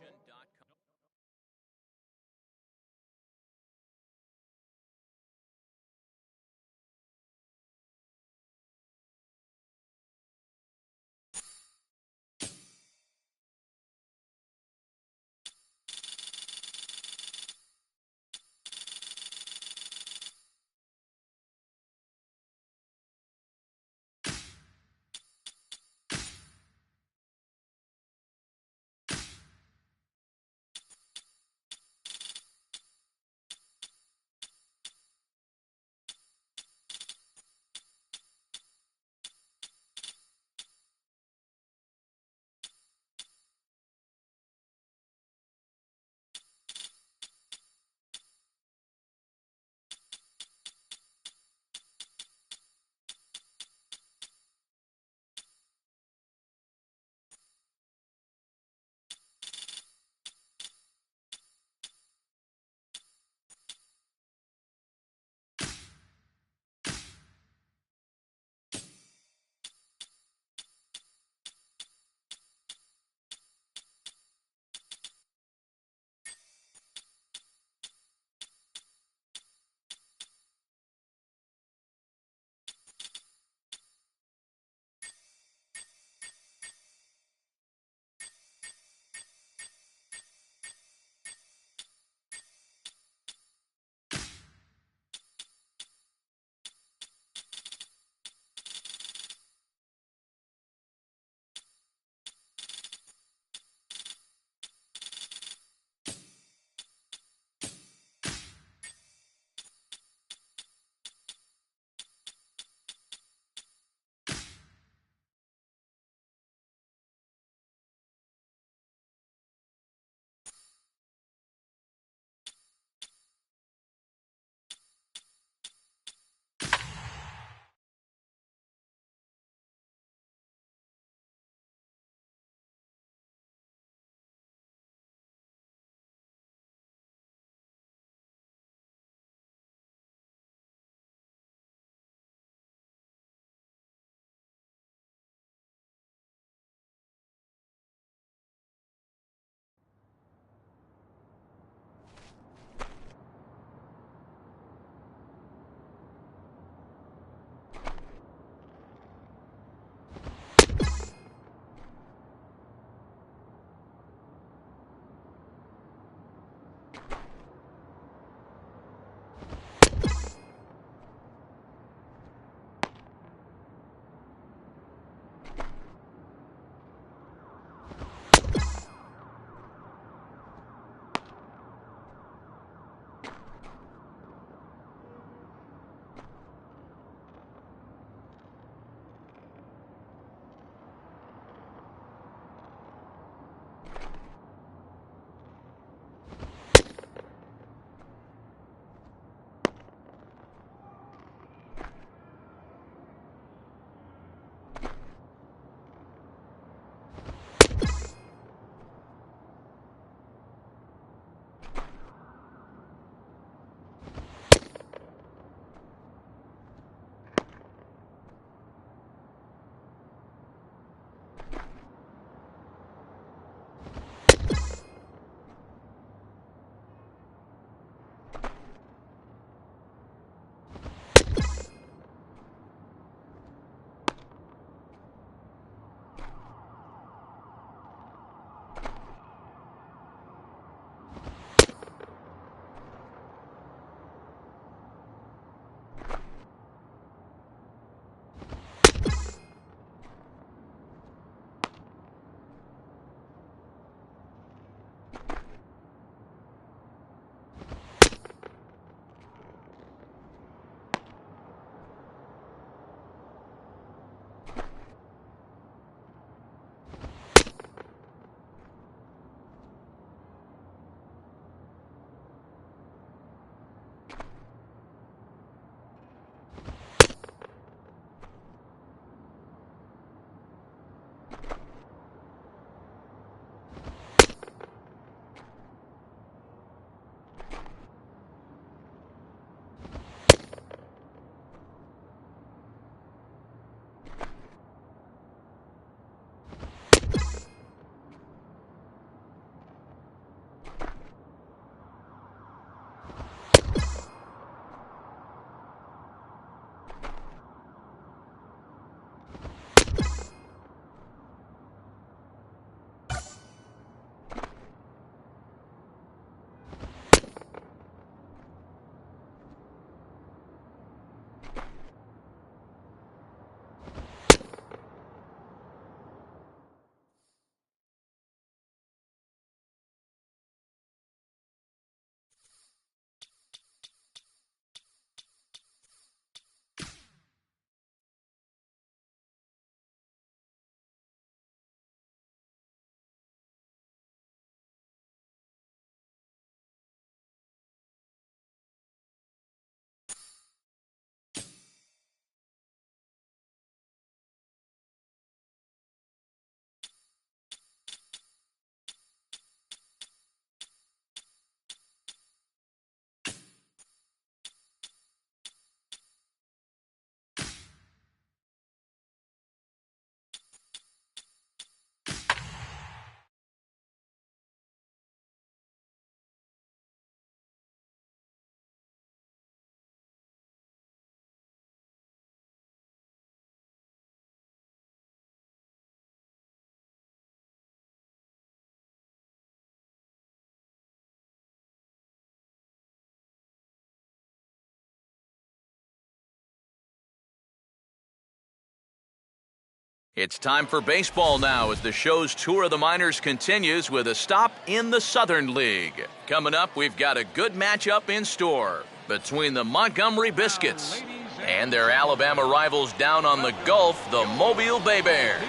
It's time for baseball now as the show's tour of the minors continues with a stop in the Southern League. Coming up, we've got a good matchup in store between the Montgomery Biscuits and their Alabama rivals down on the Gulf, the Mobile Bay Bears.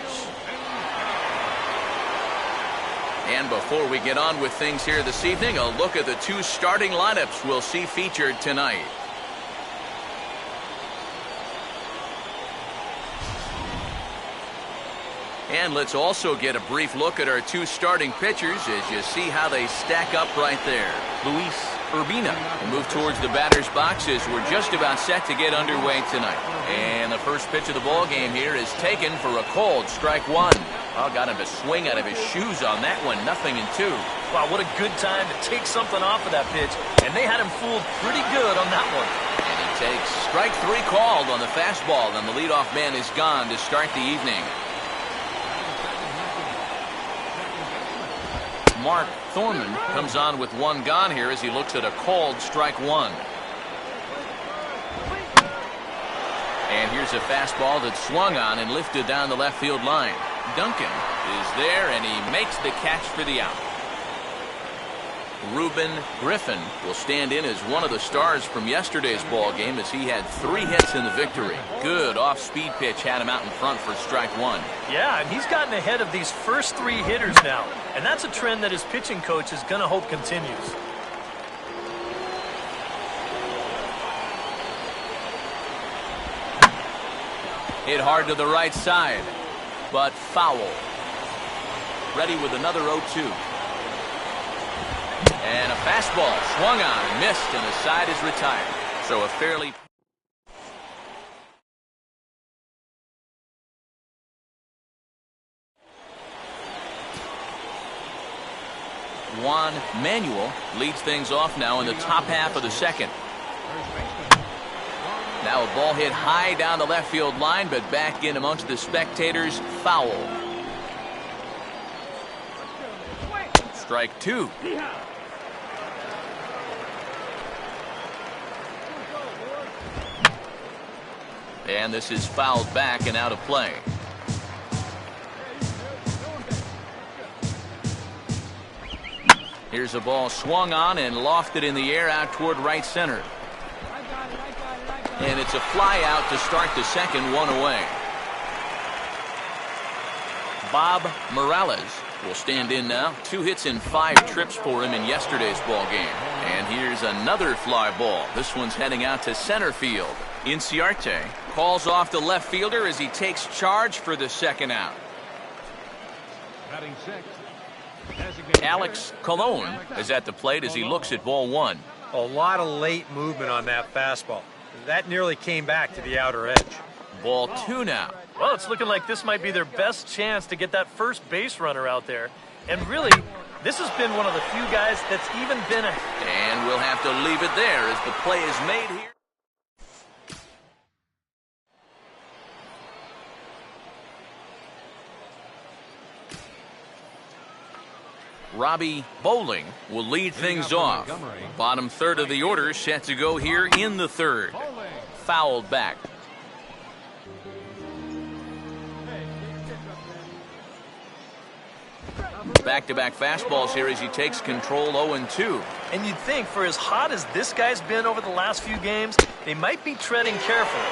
And before we get on with things here this evening, a look at the two starting lineups we'll see featured tonight. And let's also get a brief look at our two starting pitchers as you see how they stack up right there. Luis Urbina will move towards the batter's box as we're just about set to get underway tonight. And the first pitch of the ball game here is taken for a called strike one. Oh, got him to swing out of his shoes on that one, 0-2. Wow, what a good time to take something off of that pitch, and they had him fooled pretty good on that one. And he takes strike three called on the fastball, and the leadoff man is gone to start the evening. Mark Thorman comes on with one gone here as he looks at a called strike one. And here's a fastball that's swung on and lifted down the left field line. Duncan is there and he makes the catch for the out. Reuben Griffin will stand in as one of the stars from yesterday's ball game as he had 3 hits in the victory. Good off-speed pitch had him out in front for strike one. Yeah, and he's gotten ahead of these first 3 hitters now, and that's a trend that his pitching coach is going to hope continues. Hit hard to the right side, but foul. Ready with another 0-2. And a fastball swung on and missed, and the side is retired. So a fairly... Juan Manuel leads things off now in the top half of the second. Now a ball hit high down the left field line, but back in amongst the spectators, foul. Strike two. And this is fouled back and out of play. Here's a ball swung on and lofted in the air out toward right center. And it's a fly out to start the second, 1 away. Bob Morales will stand in now. 2 hits and 5 trips for him in yesterday's ball game. And here's another fly ball. This one's heading out to center field. Inciarte calls off the left fielder as he takes charge for the second out. Batting sixth. Alex Colon is at the plate as he looks at ball one. A lot of late movement on that fastball. That nearly came back to the outer edge. Ball two now. Well, it's looking like this might be their best chance to get that first base runner out there. And really, this has been one of the few guys that's even been a... And we'll have to leave it there as the play is made here. Robbie Bowling will lead things off. Bottom third of the order set to go here in the third. Fouled back. Back-to-back fastballs here as he takes control 0-2. And you'd think for as hot as this guy's been over the last few games, they might be treading carefully.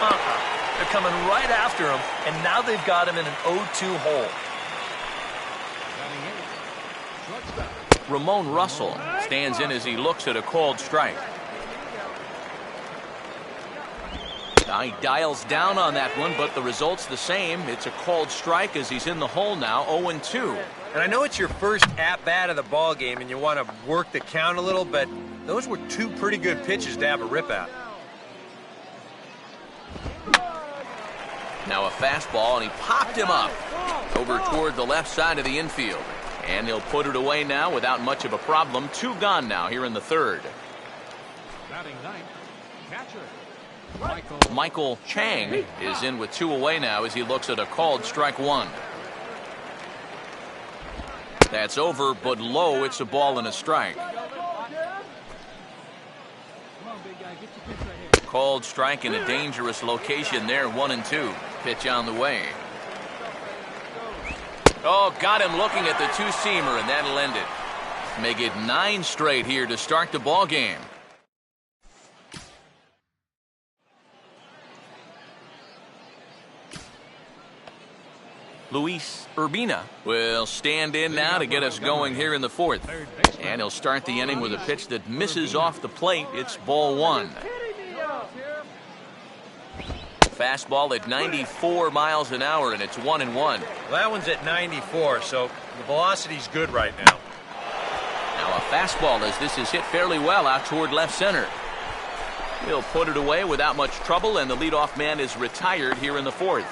They're coming right after him, and now they've got him in an 0-2 hole. Ramon Russell stands in as he looks at a called strike. Now he dials down on that one, but the result's the same. It's a called strike as he's in the hole now, 0-2. And I know it's your first at-bat of the ball game and you want to work the count a little, but those were 2 pretty good pitches to have a rip at. Now a fastball, and he popped him up over toward the left side of the infield. And he'll put it away now without much of a problem. 2 gone now here in the third. Batting ninth, catcher. Michael Chang is in with 2 away now as he looks at a called strike one. That's over, but low. It's a ball and a strike. Called strike in a dangerous location there, 1-2. Pitch on the way. Oh, got him looking at the two-seamer, and that'll end it. Make it 9 straight here to start the ball game. Luis Urbina will stand in now to get us going here in the 4th. And he'll start the inning with a pitch that misses off the plate. It's ball 1. Fastball at 94 miles an hour, and it's 1-1. Well, that one's at 94, so the velocity's good right now. Now a fastball as this is hit fairly well out toward left center. He'll put it away without much trouble, and the leadoff man is retired here in the 4th.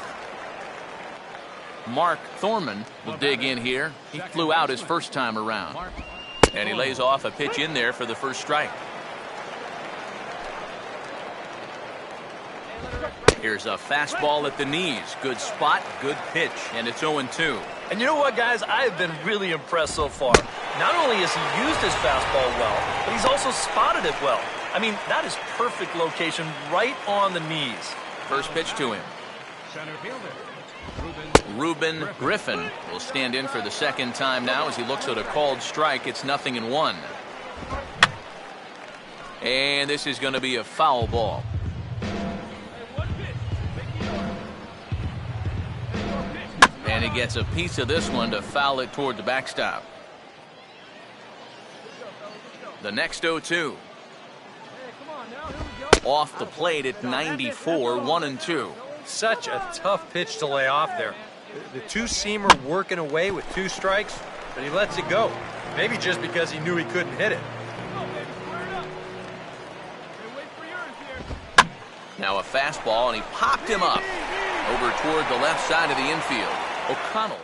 Mark Thorman will dig in here. He flew out his first time around. And he lays off a pitch in there for the first strike. Here's a fastball at the knees. Good spot, good pitch, and it's 0-2. And you know what, guys? I have been really impressed so far. Not only has he used his fastball well, but he's also spotted it well. I mean, that is perfect location right on the knees. First pitch to him. Ruben Griffin will stand in for the second time now as he looks at a called strike. It's 0-1. And this is going to be a foul ball. And he gets a piece of this one to foul it toward the backstop. The next 0-2. Off the plate at 94, 1-2. Such a tough pitch to lay off there. The two-seamer working away with 2 strikes, but he lets it go. Maybe just because he knew he couldn't hit it. Now a fastball, and he popped him up over toward the left side of the infield. O'Connell.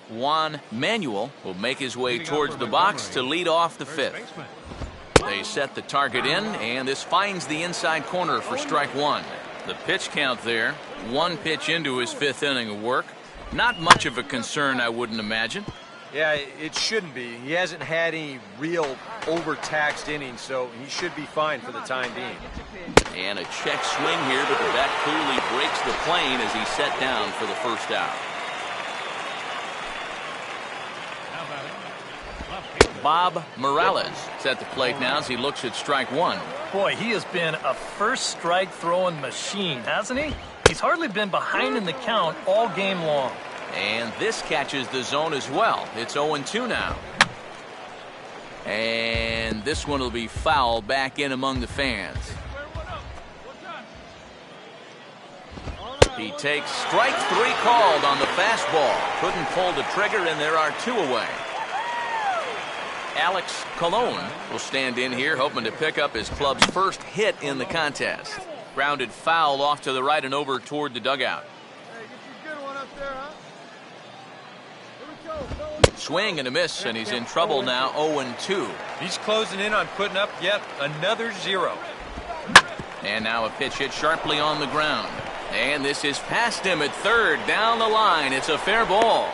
Juan Manuel will make his way towards the box to lead off the 5th. They set the target in, and this finds the inside corner for strike 1. The pitch count there, 1 pitch into his 5th inning of work. Not much of a concern, I wouldn't imagine. Yeah, it shouldn't be. He hasn't had any real overtaxed innings, so he should be fine for the time being. And a check swing here, but the bat clearly breaks the plane as he's set down for the first out. Bob Morales is at the plate now as he looks at strike 1. Boy, he has been a first strike throwing machine, hasn't he? He's hardly been behind in the count all game long. And this catches the zone as well. It's 0-2 now. And this one will be foul back in among the fans. He takes strike 3 called on the fastball. Couldn't pull the trigger, and there are 2 away. Alex Colon will stand in here hoping to pick up his club's first hit in the contest. Grounded foul off to the right and over toward the dugout. Swing and a miss, and he's in trouble now, 0-2. He's closing in on putting up yet another 0. And now a pitch hit sharply on the ground. And this is past him at third, down the line. It's a fair ball.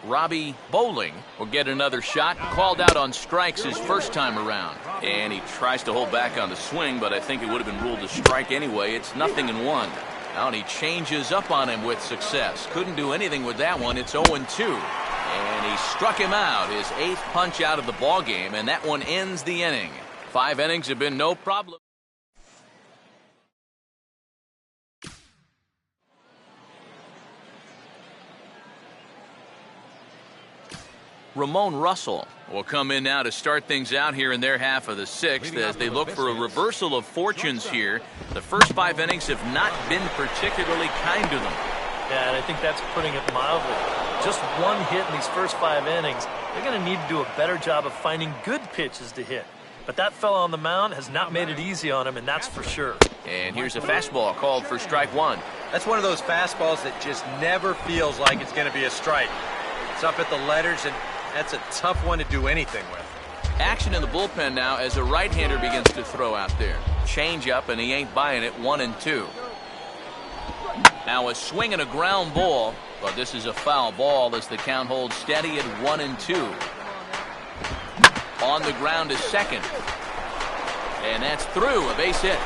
Robbie Bowling will get another shot. Called out on strikes his first time around. And he tries to hold back on the swing, but I think it would have been ruled a strike anyway. It's 0-1. Now he changes up on him with success. Couldn't do anything with that one. It's 0-2. And he struck him out, his 8th punch out of the ball game, and that one ends the inning. 5 innings have been no problem. Ramon Russell will come in now to start things out here in their half of the 6th as they look for a reversal of fortunes here. The first 5 innings have not been particularly kind to them. Yeah, and I think that's putting it mildly. Just 1 hit in these first 5 innings. They're going to need to do a better job of finding good pitches to hit. But that fella on the mound has not made it easy on him, and that's for sure. And here's a fastball called for strike 1. That's one of those fastballs that just never feels like it's going to be a strike. It's up at the letters, and that's a tough one to do anything with. Action in the bullpen now as a right-hander begins to throw out there. Change up, and he ain't buying it. 1-2. Now a swing and a ground ball. But this is a foul ball as the count holds steady at 1-2. On the ground is second. And that's through, a base hit.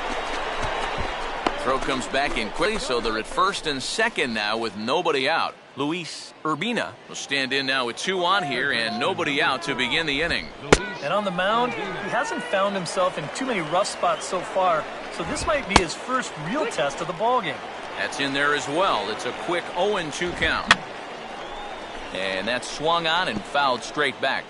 Throw comes back in quickly, so they're at first and second now with nobody out. Luis Urbina will stand in now with 2 on here and nobody out to begin the inning. And on the mound, he hasn't found himself in too many rough spots so far, so this might be his first real test of the ballgame. That's in there as well. It's a quick 0-2 count. And that's swung on and fouled straight back.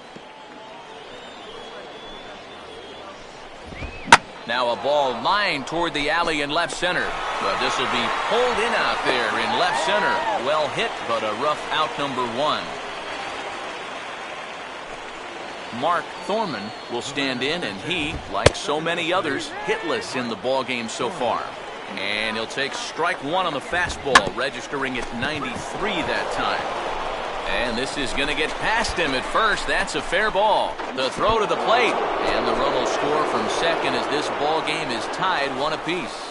Now a ball lined toward the alley in left center. But this will be pulled in out there in left center. Well hit, but a rough out, number 1. Mark Thorman will stand in, and he, like so many others, hitless in the ballgame so far. And he'll take strike 1 on the fastball, registering at 93 that time. And this is going to get past him at first. That's a fair ball. The throw to the plate. And the run will score from second as this ball game is tied 1 apiece.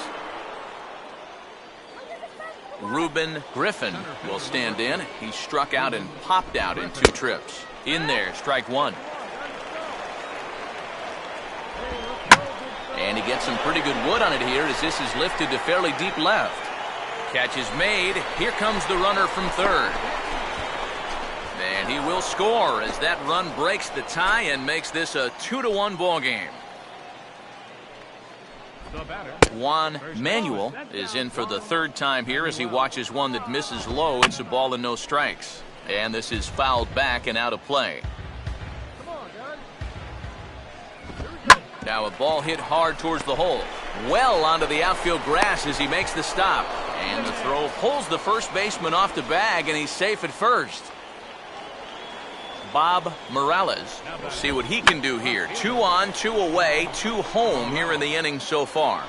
Reuben Griffin will stand in. He struck out and popped out in 2 trips. In there, strike 1. And he gets some pretty good wood on it here as this is lifted to fairly deep left. Catch is made. Here comes the runner from third. And he will score as that run breaks the tie and makes this a 2-1 ball game. Juan Manuel is in for the 3rd time here as he watches one that misses low. It's a ball and no strikes. And this is fouled back and out of play. Now a ball hit hard towards the hole. Well onto the outfield grass as he makes the stop. And the throw pulls the first baseman off the bag, and he's safe at first. Bob Morales. We'll see what he can do here. 2 on, 2 away, 2 home here in the inning so far.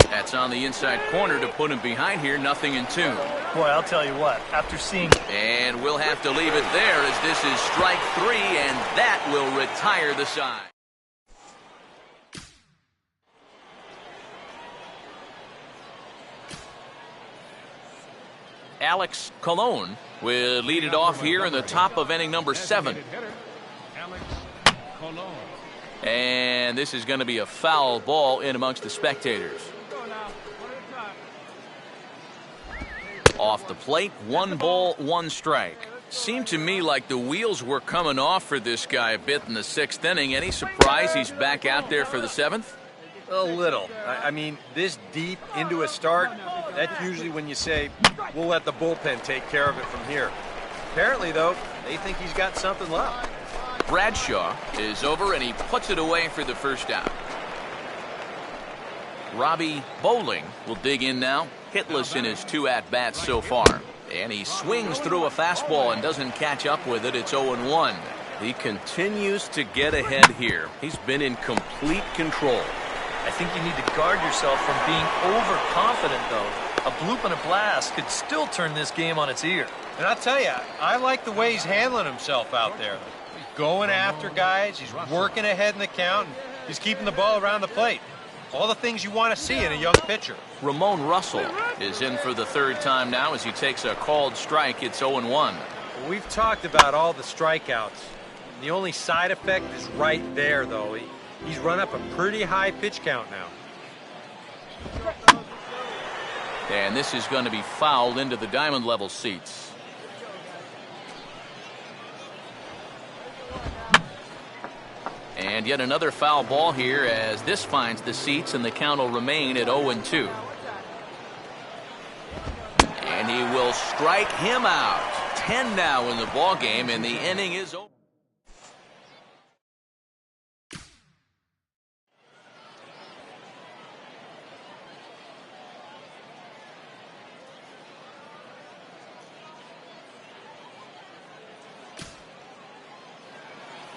That's on the inside corner to put him behind here. 0-2. Boy, I'll tell you what, after seeing... And we'll have to leave it there as this is strike 3, and that will retire the side. Alex Colon will lead it off here in the top of inning number 7. And this is going to be a foul ball in amongst the spectators. Off the plate, 1 ball, 1 strike. Seemed to me like the wheels were coming off for this guy a bit in the 6th inning. Any surprise he's back out there for the 7th? A little. I mean, this deep into a start, that's usually when you say, we'll let the bullpen take care of it from here. Apparently, though, they think he's got something left. Bradshaw is over, and he puts it away for the first out. Robbie Bowling will dig in now, hitless in his 2 at-bats so far. And he swings through a fastball and doesn't catch up with it. It's 0-1. He continues to get ahead here. He's been in complete control. I think you need to guard yourself from being overconfident, though. A bloop and a blast could still turn this game on its ear. And I'll tell you, I like the way he's handling himself out there. He's going after guys, he's working ahead in the count, and he's keeping the ball around the plate. All the things you want to see in a young pitcher. Ramon Russell is in for the 3rd time now as he takes a called strike. It's 0-1. We've talked about all the strikeouts. The only side effect is right there, though. He's run up a pretty high pitch count now. And this is going to be fouled into the diamond level seats. And yet another foul ball here as this finds the seats, and the count will remain at 0-2. And he will strike him out. 10 now in the ball game, and the inning is over.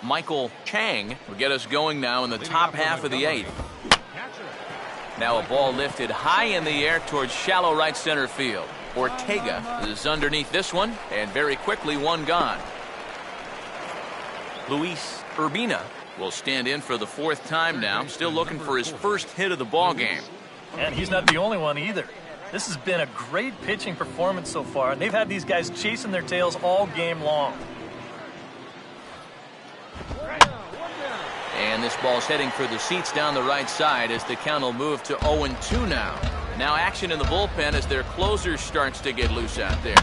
Michael Chang will get us going now in the top half of the 8th. Now a ball lifted high in the air towards shallow right center field. Ortega is underneath this one, and very quickly 1 gone. Luis Urbina will stand in for the 4th time now, still looking for his first hit of the ball game. And he's not the only one either. This has been a great pitching performance so far, and they've had these guys chasing their tails all game long. And this ball's heading for the seats down the right side as the count will move to 0-2 now. Now action in the bullpen as their closer starts to get loose out there.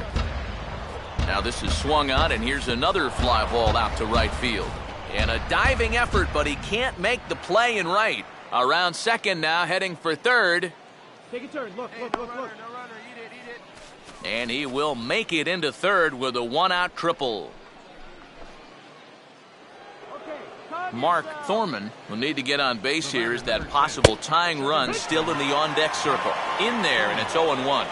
Now this is swung on, and here's another fly ball out to right field. And a diving effort, but he can't make the play in right. Around second now, heading for third. Take a turn. Look. No runner. Eat it. And he will make it into third with a one-out triple. Mark Thorman will need to get on base here as that possible tying run still in the on-deck circle. In there, and it's 0-1.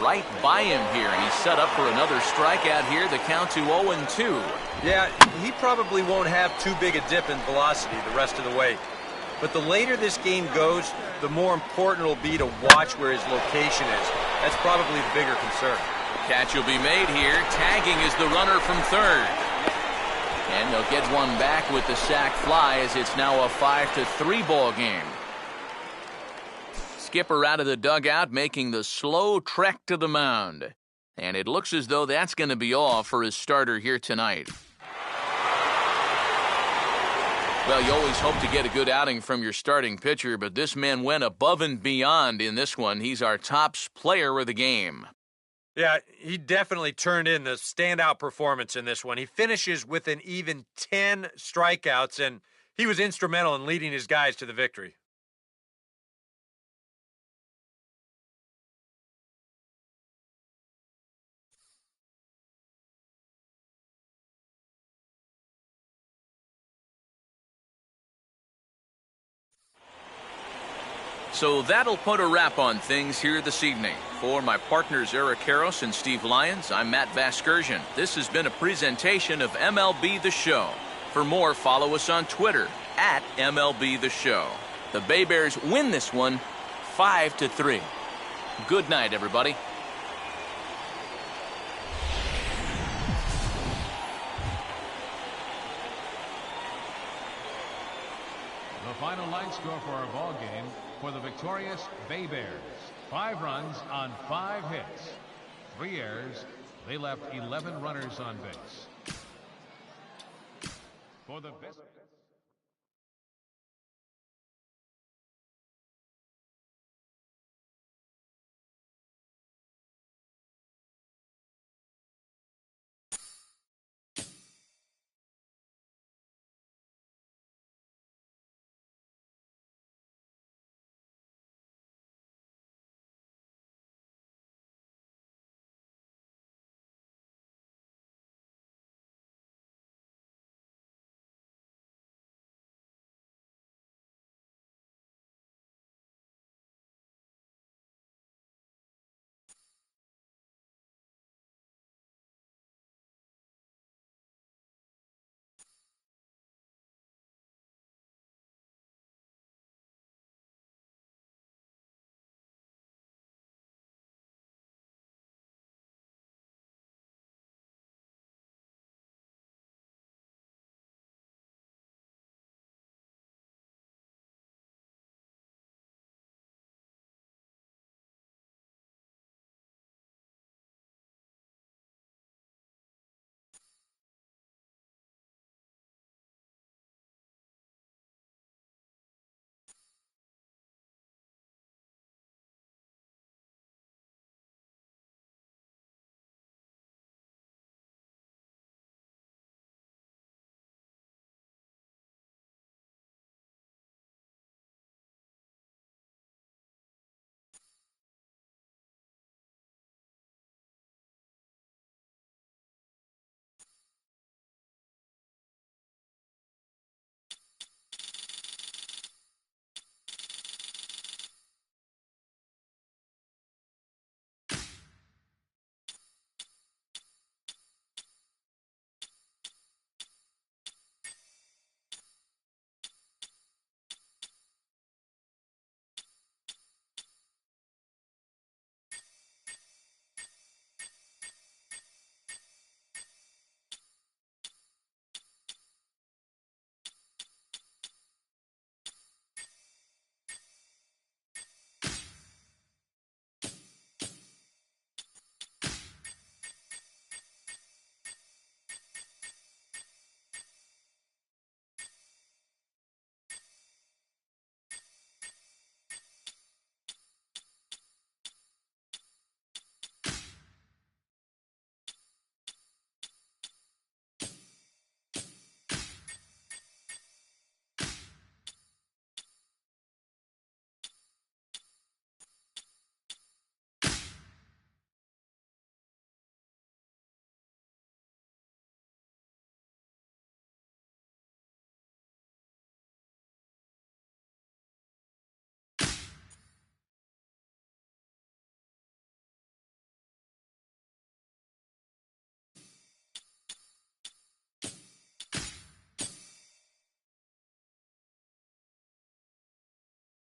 Right by him here, and he's set up for another strikeout here. The count to 0-2. Yeah, he probably won't have too big a dip in velocity the rest of the way. But the later this game goes, the more important it'll be to watch where his location is. That's probably the bigger concern. Catch will be made here. Tagging is the runner from third. And they'll get one back with the sac fly as it's now a 5-3 ball game. Skipper out of the dugout making the slow trek to the mound. And it looks as though that's going to be all for his starter here tonight. Well, you always hope to get a good outing from your starting pitcher, but this man went above and beyond in this one. He's our top player of the game. Yeah, he definitely turned in the standout performance in this one. He finishes with an even 10 strikeouts, and he was instrumental in leading his guys to the victory. So that'll put a wrap on things here this evening. For my partners Eric Karros and Steve Lyons, I'm Matt Vasgersian. This has been a presentation of MLB The Show. For more, follow us on Twitter at MLB The Show. The Bay Bears win this one 5-3. Good night, everybody. The final line score for our ball game for the victorious Bay Bears. 5 runs on 5 hits. 3 errors. They left 11 runners on base. For the best